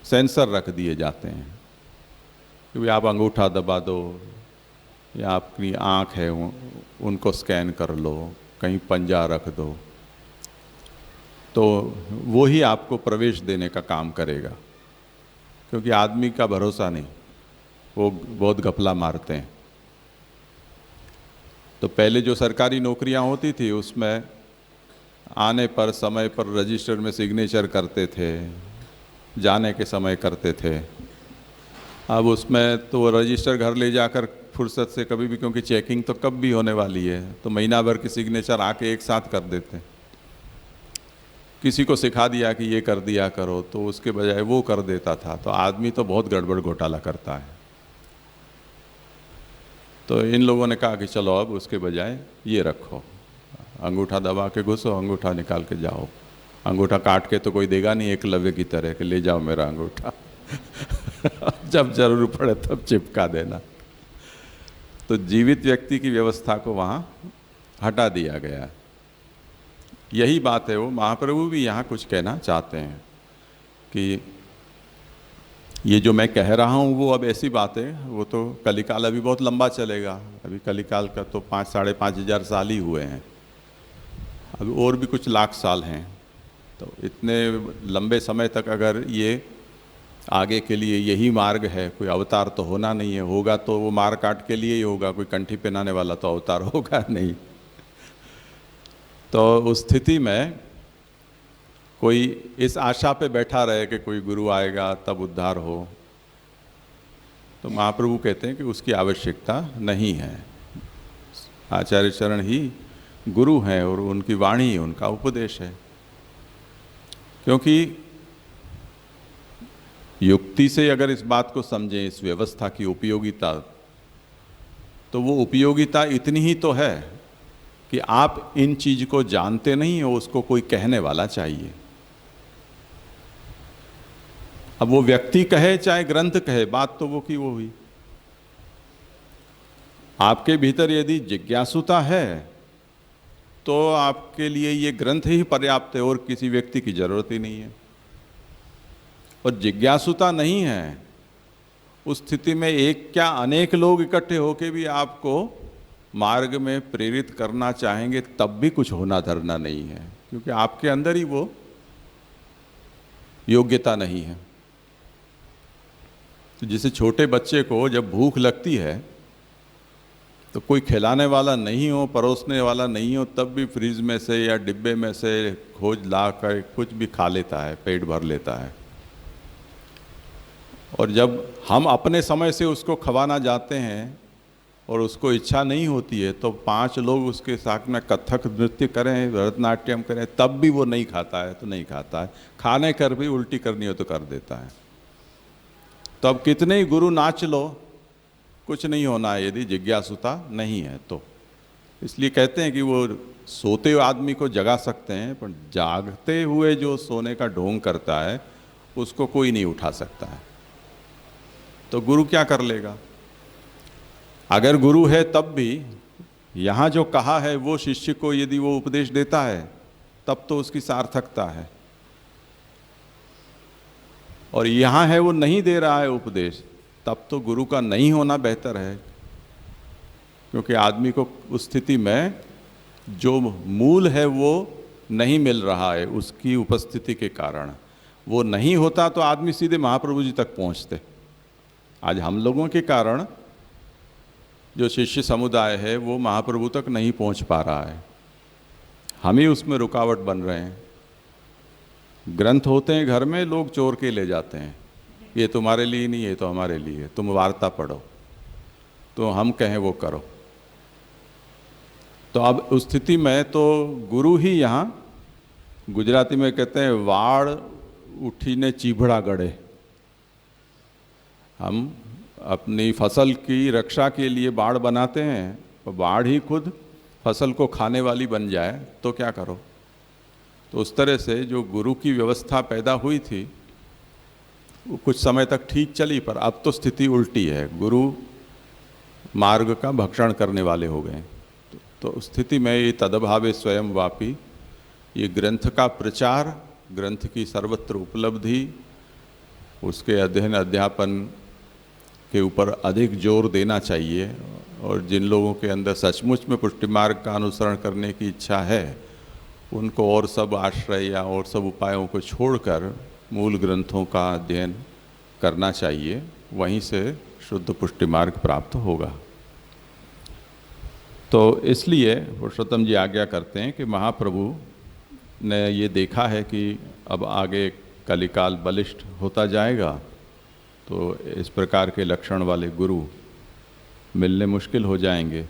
[SPEAKER 2] सेंसर रख दिए जाते हैं कि भाई आप अंगूठा दबा दो या आपकी आँख है उनको स्कैन कर लो, कहीं पंजा रख दो, तो वो ही आपको प्रवेश देने का काम करेगा, क्योंकि आदमी का भरोसा नहीं, वो बहुत घपला मारते हैं। तो पहले जो सरकारी नौकरियां होती थी उसमें आने पर समय पर रजिस्टर में सिग्नेचर करते थे, जाने के समय करते थे। अब उसमें तो रजिस्टर घर ले जाकर फुर्सत से कभी भी, क्योंकि चेकिंग तो कब भी होने वाली है, तो महीना भर की सिग्नेचर आके एक साथ कर देते। किसी को सिखा दिया कि ये कर दिया करो, तो उसके बजाय वो कर देता था, तो आदमी तो बहुत गड़बड़ घोटाला करता है। तो इन लोगों ने कहा कि चलो अब उसके बजाय ये रखो, अंगूठा दबा के घुसो, अंगूठा निकाल के जाओ। अंगूठा काट के तो कोई देगा नहीं एकलव्य की तरह कि ले जाओ मेरा अंगूठा जब जरूर पड़े तब चिपका देना। तो जीवित व्यक्ति की व्यवस्था को वहाँ हटा दिया गया। यही बात है, वो महाप्रभु भी यहाँ कुछ कहना चाहते हैं कि ये जो मैं कह रहा हूँ वो अब ऐसी बात है, वो तो कलिकाल अभी बहुत लंबा चलेगा, अभी कलिकाल का तो 5-5.5 साल ही हुए हैं, अभी और भी कुछ लाख साल हैं। तो इतने लंबे समय तक अगर ये आगे के लिए यही मार्ग है, कोई अवतार तो होना नहीं है, होगा तो वो मार काट के लिए ही होगा, कोई कंठी पहनाने वाला तो अवतार होगा नहीं। तो उस स्थिति में कोई इस आशा पे बैठा रहे कि कोई गुरु आएगा तब उद्धार हो, तो महाप्रभु कहते हैं कि उसकी आवश्यकता नहीं है। आचार्य चरण ही गुरु हैं और उनकी वाणी उनका उपदेश है। क्योंकि युक्ति से अगर इस बात को समझें, इस व्यवस्था की उपयोगिता, तो वो उपयोगिता इतनी ही तो है कि आप इन चीज को जानते नहीं हो, उसको कोई कहने वाला चाहिए। अब वो व्यक्ति कहे चाहे ग्रंथ कहे, बात तो वो की वो हुई। आपके भीतर यदि जिज्ञासुता है तो आपके लिए ये ग्रंथ ही पर्याप्त है और किसी व्यक्ति की जरूरत ही नहीं है। और जिज्ञासुता नहीं है, उस स्थिति में एक क्या अनेक लोग इकट्ठे होकर भी आपको मार्ग में प्रेरित करना चाहेंगे तब भी कुछ होना धरना नहीं है, क्योंकि आपके अंदर ही वो योग्यता नहीं है। तो जैसे छोटे बच्चे को जब भूख लगती है तो कोई खिलाने वाला नहीं हो, परोसने वाला नहीं हो, तब भी फ्रिज में से या डिब्बे में से खोज ला कर कुछ भी खा लेता है, पेट भर लेता है। और जब हम अपने समय से उसको खवाना जाते हैं और उसको इच्छा नहीं होती है, तो 5 लोग उसके साथ में कथक नृत्य करें, भरतनाट्यम करें, तब भी वो नहीं खाता है तो नहीं खाता है। खाने कर भी उल्टी करनी हो तो कर देता है। तो अब कितने ही गुरु नाच लो, कुछ नहीं होना है यदि जिज्ञासुता नहीं है तो। इसलिए कहते हैं कि वो सोते हुए आदमी को जगा सकते हैं, पर जागते हुए जो सोने का ढोंग करता है उसको कोई नहीं उठा सकता है। तो गुरु क्या कर लेगा? अगर गुरु है तब भी यहाँ जो कहा है वो शिष्य को यदि वो उपदेश देता है तब तो उसकी सार्थकता है। और यहाँ है वो नहीं दे रहा है उपदेश, तब तो गुरु का नहीं होना बेहतर है। क्योंकि आदमी को उस स्थिति में जो मूल है वो नहीं मिल रहा है उसकी उपस्थिति के कारण। वो नहीं होता तो आदमी सीधे महाप्रभु जी तक पहुँचते। आज हम लोगों के कारण जो शिष्य समुदाय है वो महाप्रभु तक नहीं पहुंच पा रहा है, हम ही उसमें रुकावट बन रहे हैं। ग्रंथ होते हैं घर में, लोग चोर के ले जाते हैं, ये तुम्हारे लिए नहीं, ये तो हमारे लिए, तुम वार्ता पढ़ो, तो हम कहें वो करो। तो अब उस स्थिति में तो गुरु ही यहाँ, गुजराती में कहते हैं वाड़ उठीने चीभड़ा गड़े। हम अपनी फसल की रक्षा के लिए बाड़ बनाते हैं, तो बाढ़ ही खुद फसल को खाने वाली बन जाए तो क्या करो? तो उस तरह से जो गुरु की व्यवस्था पैदा हुई थी वो कुछ समय तक ठीक चली, पर अब तो स्थिति उल्टी है, गुरु मार्ग का भक्षण करने वाले हो गए। तो उस स्थिति में ये तदभावे स्वयं वापी, ये ग्रंथ का प्रचार, ग्रंथ की सर्वत्र उपलब्धि, उसके अध्ययन अध्यापन के ऊपर अधिक जोर देना चाहिए। और जिन लोगों के अंदर सचमुच में पुष्टि मार्ग का अनुसरण करने की इच्छा है, उनको और सब आश्रय या और सब उपायों को छोड़कर मूल ग्रंथों का अध्ययन करना चाहिए, वहीं से शुद्ध पुष्टि मार्ग प्राप्त होगा। तो इसलिए पुरुषोत्तम जी आज्ञा करते हैं कि महाप्रभु ने ये देखा है कि अब आगे कलिकाल बलिष्ठ होता जाएगा, तो इस प्रकार के लक्षण वाले गुरु मिलने मुश्किल हो जाएंगे।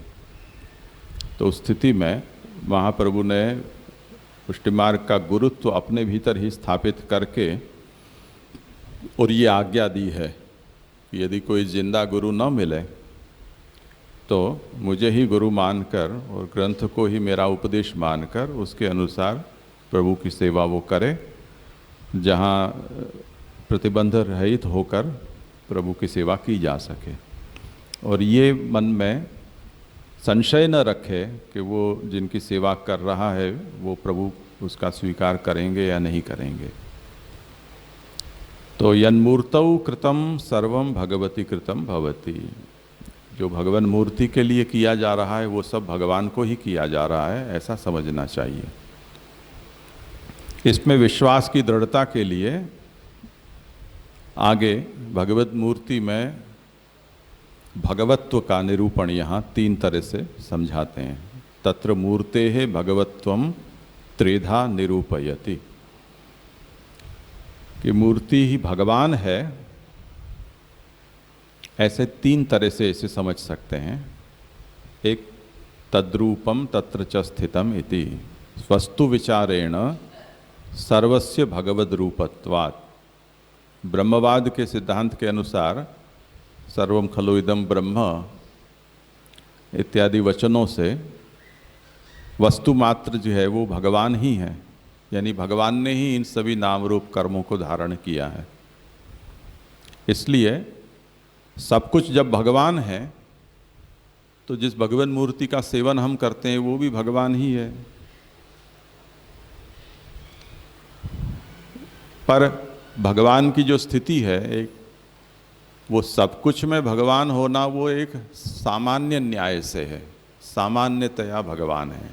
[SPEAKER 2] तो उस स्थिति में महाप्रभु ने पुष्टि मार्ग का गुरुत्व अपने भीतर ही स्थापित करके और ये आज्ञा दी है कि यदि कोई जिंदा गुरु न मिले तो मुझे ही गुरु मानकर और ग्रंथ को ही मेरा उपदेश मानकर उसके अनुसार प्रभु की सेवा वो करे, जहाँ प्रतिबंध रहित होकर प्रभु की सेवा की जा सके। और ये मन में संशय न रखे कि वो जिनकी सेवा कर रहा है वो प्रभु उसका स्वीकार करेंगे या नहीं करेंगे। तो यन्मूर्तौ कृतम सर्वम भगवती कृतम भवति, जो भगवान मूर्ति के लिए किया जा रहा है वो सब भगवान को ही किया जा रहा है, ऐसा समझना चाहिए। इसमें विश्वास की दृढ़ता के लिए आगे भगवत मूर्ति में भगवत्व का निरूपण यहाँ 3 तरह से समझाते हैं। तत्र मूर्तेः भगवत्वं त्रेधा निरूपयति, कि मूर्ति ही भगवान है, ऐसे 3 तरह से इसे समझ सकते हैं। एक तद्रूपम तत्र च स्थितम इति, वस्तु विचारेण सर्वस्य भगवद रूपत्वात्। ब्रह्मवाद के सिद्धांत के अनुसार सर्वम खलु इदम ब्रह्म इत्यादि वचनों से वस्तु मात्र जो है वो भगवान ही है, यानी भगवान ने ही इन सभी नाम रूप कर्मों को धारण किया है। इसलिए सब कुछ जब भगवान है तो जिस भगवान मूर्ति का सेवन हम करते हैं वो भी भगवान ही है। पर भगवान की जो स्थिति है, एक वो सब कुछ में भगवान होना वो एक सामान्य न्याय से है, सामान्यतया भगवान है।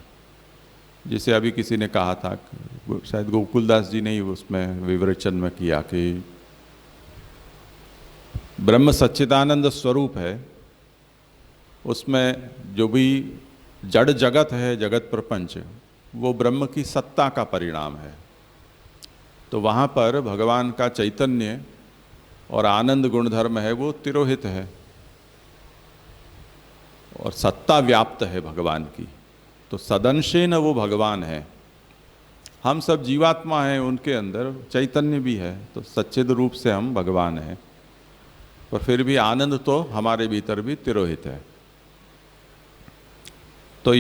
[SPEAKER 2] जिसे अभी किसी ने कहा था, शायद गोकुलदास जी ने ही उसमें विवरण में किया कि ब्रह्म सच्चिदानंद स्वरूप है, उसमें जो भी जड़ जगत है, जगत प्रपंच, वो ब्रह्म की सत्ता का परिणाम है। तो वहाँ पर भगवान का चैतन्य और आनंद गुणधर्म है वो तिरोहित है और सत्ता व्याप्त है भगवान की, तो सदंशेन वो भगवान है। हम सब जीवात्मा हैं, उनके अंदर चैतन्य भी है, तो सच्चिद रूप से हम भगवान हैं, पर फिर भी आनंद तो हमारे भीतर भी तिरोहित है। तो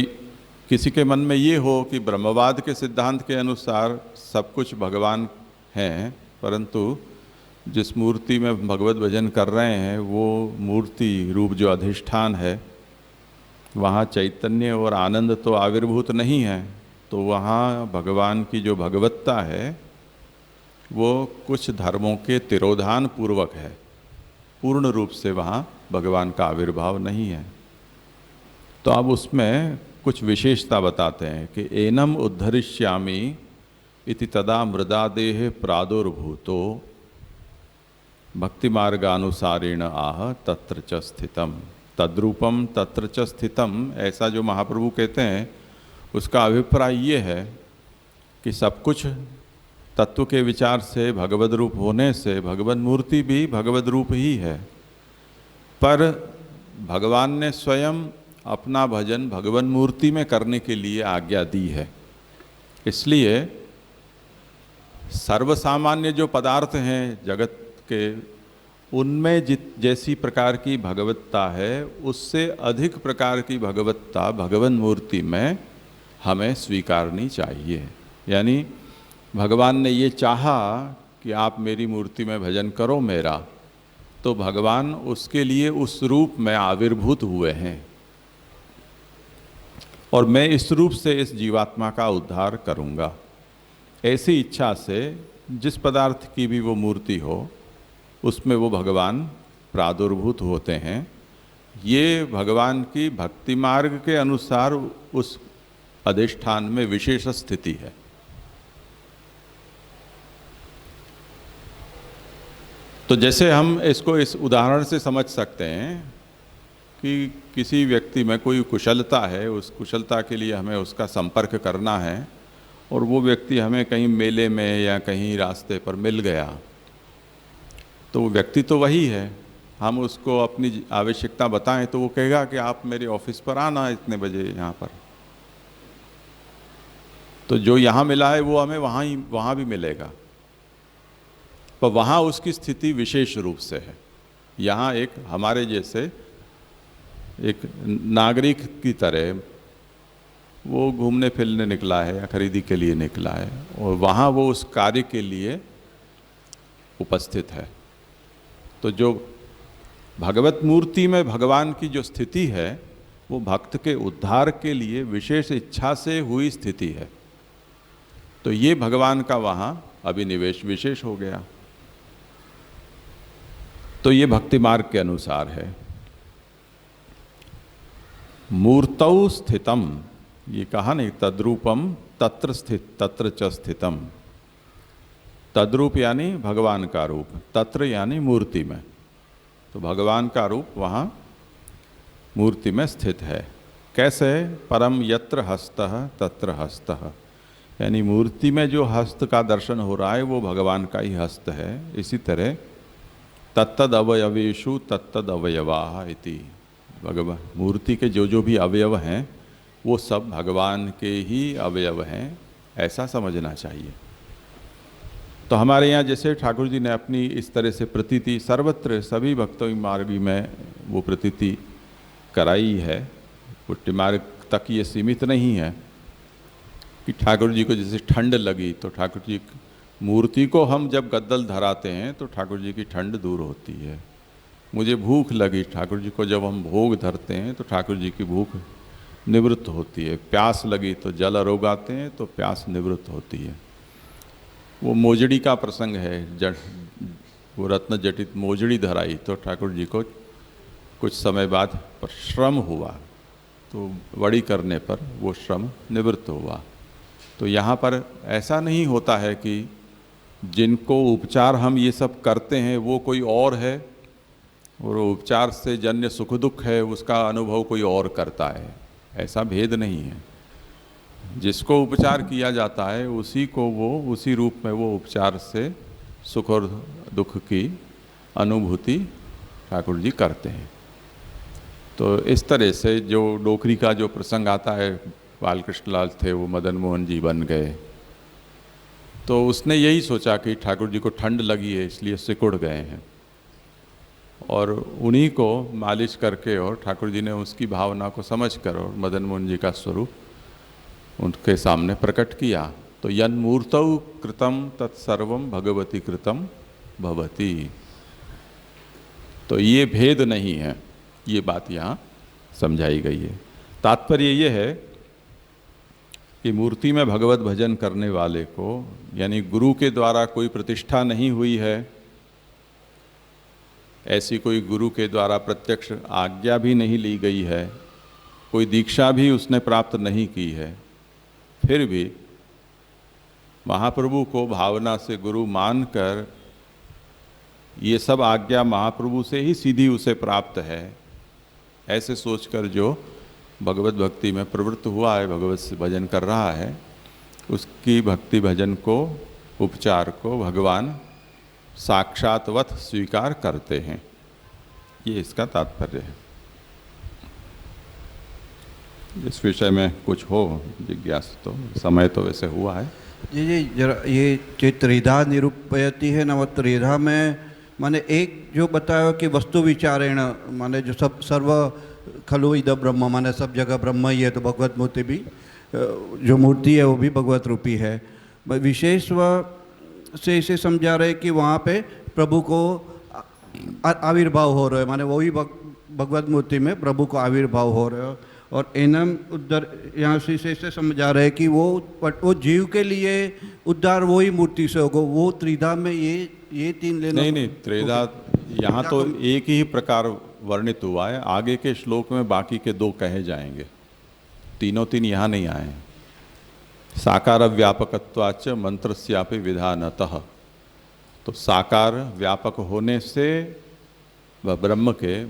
[SPEAKER 2] किसी के मन में ये हो कि ब्रह्मवाद के सिद्धांत के अनुसार सब कुछ भगवान हैं, परंतु जिस मूर्ति में भगवत भजन कर रहे हैं वो मूर्ति रूप जो अधिष्ठान है, वहाँ चैतन्य और आनंद तो आविर्भूत नहीं है, तो वहाँ भगवान की जो भगवत्ता है वो कुछ धर्मों के तिरोधान पूर्वक है, पूर्ण रूप से वहाँ भगवान का आविर्भाव नहीं है। तो अब उसमें कुछ विशेषता बताते हैं कि एनम उद्धरिष्यामि इति तदा मृदादेह प्रादुर्भूतो भक्ति मार्गानुसारेण आह तत्र च स्थितम तद्रूपम तत्र च स्थितम। ऐसा जो महाप्रभु कहते हैं उसका अभिप्राय ये है कि सब कुछ तत्व के विचार से भगवद रूप होने से भगवद मूर्ति भी भगवद रूप ही है, पर भगवान ने स्वयं अपना भजन भगवान मूर्ति में करने के लिए आज्ञा दी है। इसलिए सर्वसामान्य जो पदार्थ हैं जगत के, उनमें जैसी प्रकार की भगवत्ता है उससे अधिक प्रकार की भगवत्ता भगवान मूर्ति में हमें स्वीकारनी चाहिए। यानी भगवान ने ये चाहा कि आप मेरी मूर्ति में भजन करो मेरा, तो भगवान उसके लिए उस रूप में आविर्भूत हुए हैं और मैं इस रूप से इस जीवात्मा का उद्धार करूँगा। ऐसी इच्छा से जिस पदार्थ की भी वो मूर्ति हो उसमें वो भगवान प्रादुर्भूत होते हैं। ये भगवान की भक्ति मार्ग के अनुसार उस अधिष्ठान में विशेष स्थिति है। तो जैसे हम इसको इस उदाहरण से समझ सकते हैं कि किसी व्यक्ति में कोई कुशलता है, उस कुशलता के लिए हमें उसका संपर्क करना है और वो व्यक्ति हमें कहीं मेले में या कहीं रास्ते पर मिल गया, तो वो व्यक्ति तो वही है। हम उसको अपनी आवश्यकता बताएं तो वो कहेगा कि आप मेरे ऑफिस पर आना इतने बजे यहाँ पर। तो जो यहाँ मिला है वो हमें वहाँ भी मिलेगा, पर वहाँ उसकी स्थिति विशेष रूप से है। यहाँ एक हमारे जैसे एक नागरिक की तरह वो घूमने फिरने निकला है या खरीदी के लिए निकला है और वहाँ वो उस कार्य के लिए उपस्थित है। तो जो भगवत मूर्ति में भगवान की जो स्थिति है वो भक्त के उद्धार के लिए विशेष इच्छा से हुई स्थिति है। तो ये भगवान का वहाँ अभिनिवेश विशेष हो गया। तो ये भक्ति मार्ग के अनुसार है। मूर्तौ स्थितम, ये कहा नहीं, तद्रूपम तत्र स्थित तत्र च स्थितम। तद्रूप यानी भगवान का रूप, तत्र यानी मूर्ति में। तो भगवान का रूप वहाँ मूर्ति में स्थित है। कैसे? परम यत्र हस्तः तत्र हस्तः, यानी मूर्ति में जो हस्त का दर्शन हो रहा है वो भगवान का ही हस्त है। इसी तरह तत्तद अवयवेषु तत्तद अवयवाः इति, भगवान मूर्ति के जो भी अवयव हैं वो सब भगवान के ही अवयव हैं, ऐसा समझना चाहिए। तो हमारे यहाँ जैसे ठाकुर जी ने अपनी इस तरह से प्रतीति सर्वत्र सभी भक्तों मार्गी में वो प्रतीति कराई है, पुट्टी मार्ग तक ये सीमित नहीं है कि ठाकुर जी को जैसे ठंड लगी तो ठाकुर जी मूर्ति को हम जब गद्दल धराते हैं तो ठाकुर जी की ठंड दूर होती है। मुझे भूख लगी, ठाकुर जी को जब हम भोग धरते हैं तो ठाकुर जी की भूख निवृत्त होती है। प्यास लगी तो जल अरोगाते हैं तो प्यास निवृत्त होती है। वो मोजड़ी का प्रसंग है, वो रत्न जटित मोजड़ी धराई तो ठाकुर जी को कुछ समय बाद श्रम हुआ, तो वड़ी करने पर वो श्रम निवृत्त हुआ। तो यहाँ पर ऐसा नहीं होता है कि जिनको उपचार हम ये सब करते हैं वो कोई और है और उपचार से जन्य सुख दुख है उसका अनुभव कोई और करता है, ऐसा भेद नहीं है। जिसको उपचार किया जाता है उसी को वो उसी रूप में वो उपचार से सुख और दुख की अनुभूति ठाकुर जी करते हैं। तो इस तरह से जो डोकरी का जो प्रसंग आता है, बालकृष्ण लाल थे वो मदन मोहन जी बन गए, तो उसने यही सोचा कि ठाकुर जी को ठंड लगी है इसलिए सिकुड़ गए हैं और उन्हीं को मालिश करके और ठाकुर जी ने उसकी भावना को समझकर और मदन मोहन जी का स्वरूप उनके सामने प्रकट किया। तो यन्मूर्तौ कृतम तत्सर्वम भगवती कृतम भवती। तो ये भेद नहीं है, ये बात यहाँ समझाई गई है। तात्पर्य ये है कि मूर्ति में भगवत भजन करने वाले को, यानी गुरु के द्वारा कोई प्रतिष्ठा नहीं हुई है, ऐसी कोई गुरु के द्वारा प्रत्यक्ष आज्ञा भी नहीं ली गई है, कोई दीक्षा भी उसने प्राप्त नहीं की है, फिर भी महाप्रभु को भावना से गुरु मानकर ये सब आज्ञा महाप्रभु से ही सीधी उसे प्राप्त है, ऐसे सोचकर जो भगवत भक्ति में प्रवृत्त हुआ है, भगवत से भजन कर रहा है, उसकी भक्ति भजन को, उपचार को भगवान साक्षातवत स्वीकार करते हैं। ये इसका तात्पर्य है। इस विषय में कुछ हो जिज्ञासा तो समय तो वैसे हुआ है।
[SPEAKER 5] जी जी, जरा ये जो त्रिधा निरूपयति है ना, वो त्रिधा में माने एक जो बताया कि वस्तु विचारेण, माने जो सब सर्व खलु इद ब्रह्म, माने सब जगह ब्रह्म ही है, तो भगवत मूर्ति भी जो मूर्ति है वो भी भगवत रूपी है। विशेषव से इसे समझा रहे कि वहाँ पे प्रभु को आविर्भाव हो रहे, माने वही भगवत मूर्ति में प्रभु को आविर्भाव हो रहे हो। और एनम उद्धर यहाँ से समझा रहे कि वो जीव के लिए उद्धार वही मूर्ति से होगा, वो त्रिधा में ये तीन लेना
[SPEAKER 2] नहीं, त्रिधा यहाँ तो एक ही प्रकार वर्णित हुआ है, आगे के श्लोक में बाकी के दो कहे जाएंगे, तीनों तीन यहाँ नहीं आए हैं। साकार व्यापकत्वाच मंत्रस्यापि विधानतः, तो साकार व्यापक होने से ब्रह्म के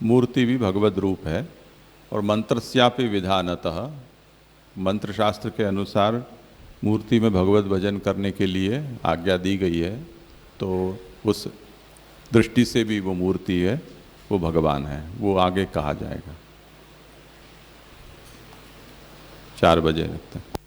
[SPEAKER 2] मूर्ति भी भगवद रूप है, और मंत्रस्यापि विधानतः मंत्र शास्त्र के अनुसार मूर्ति में भगवत भजन करने के लिए आज्ञा दी गई है, तो उस दृष्टि से भी वो मूर्ति है, वो भगवान है, वो आगे कहा जाएगा। 4 बजे लगता है।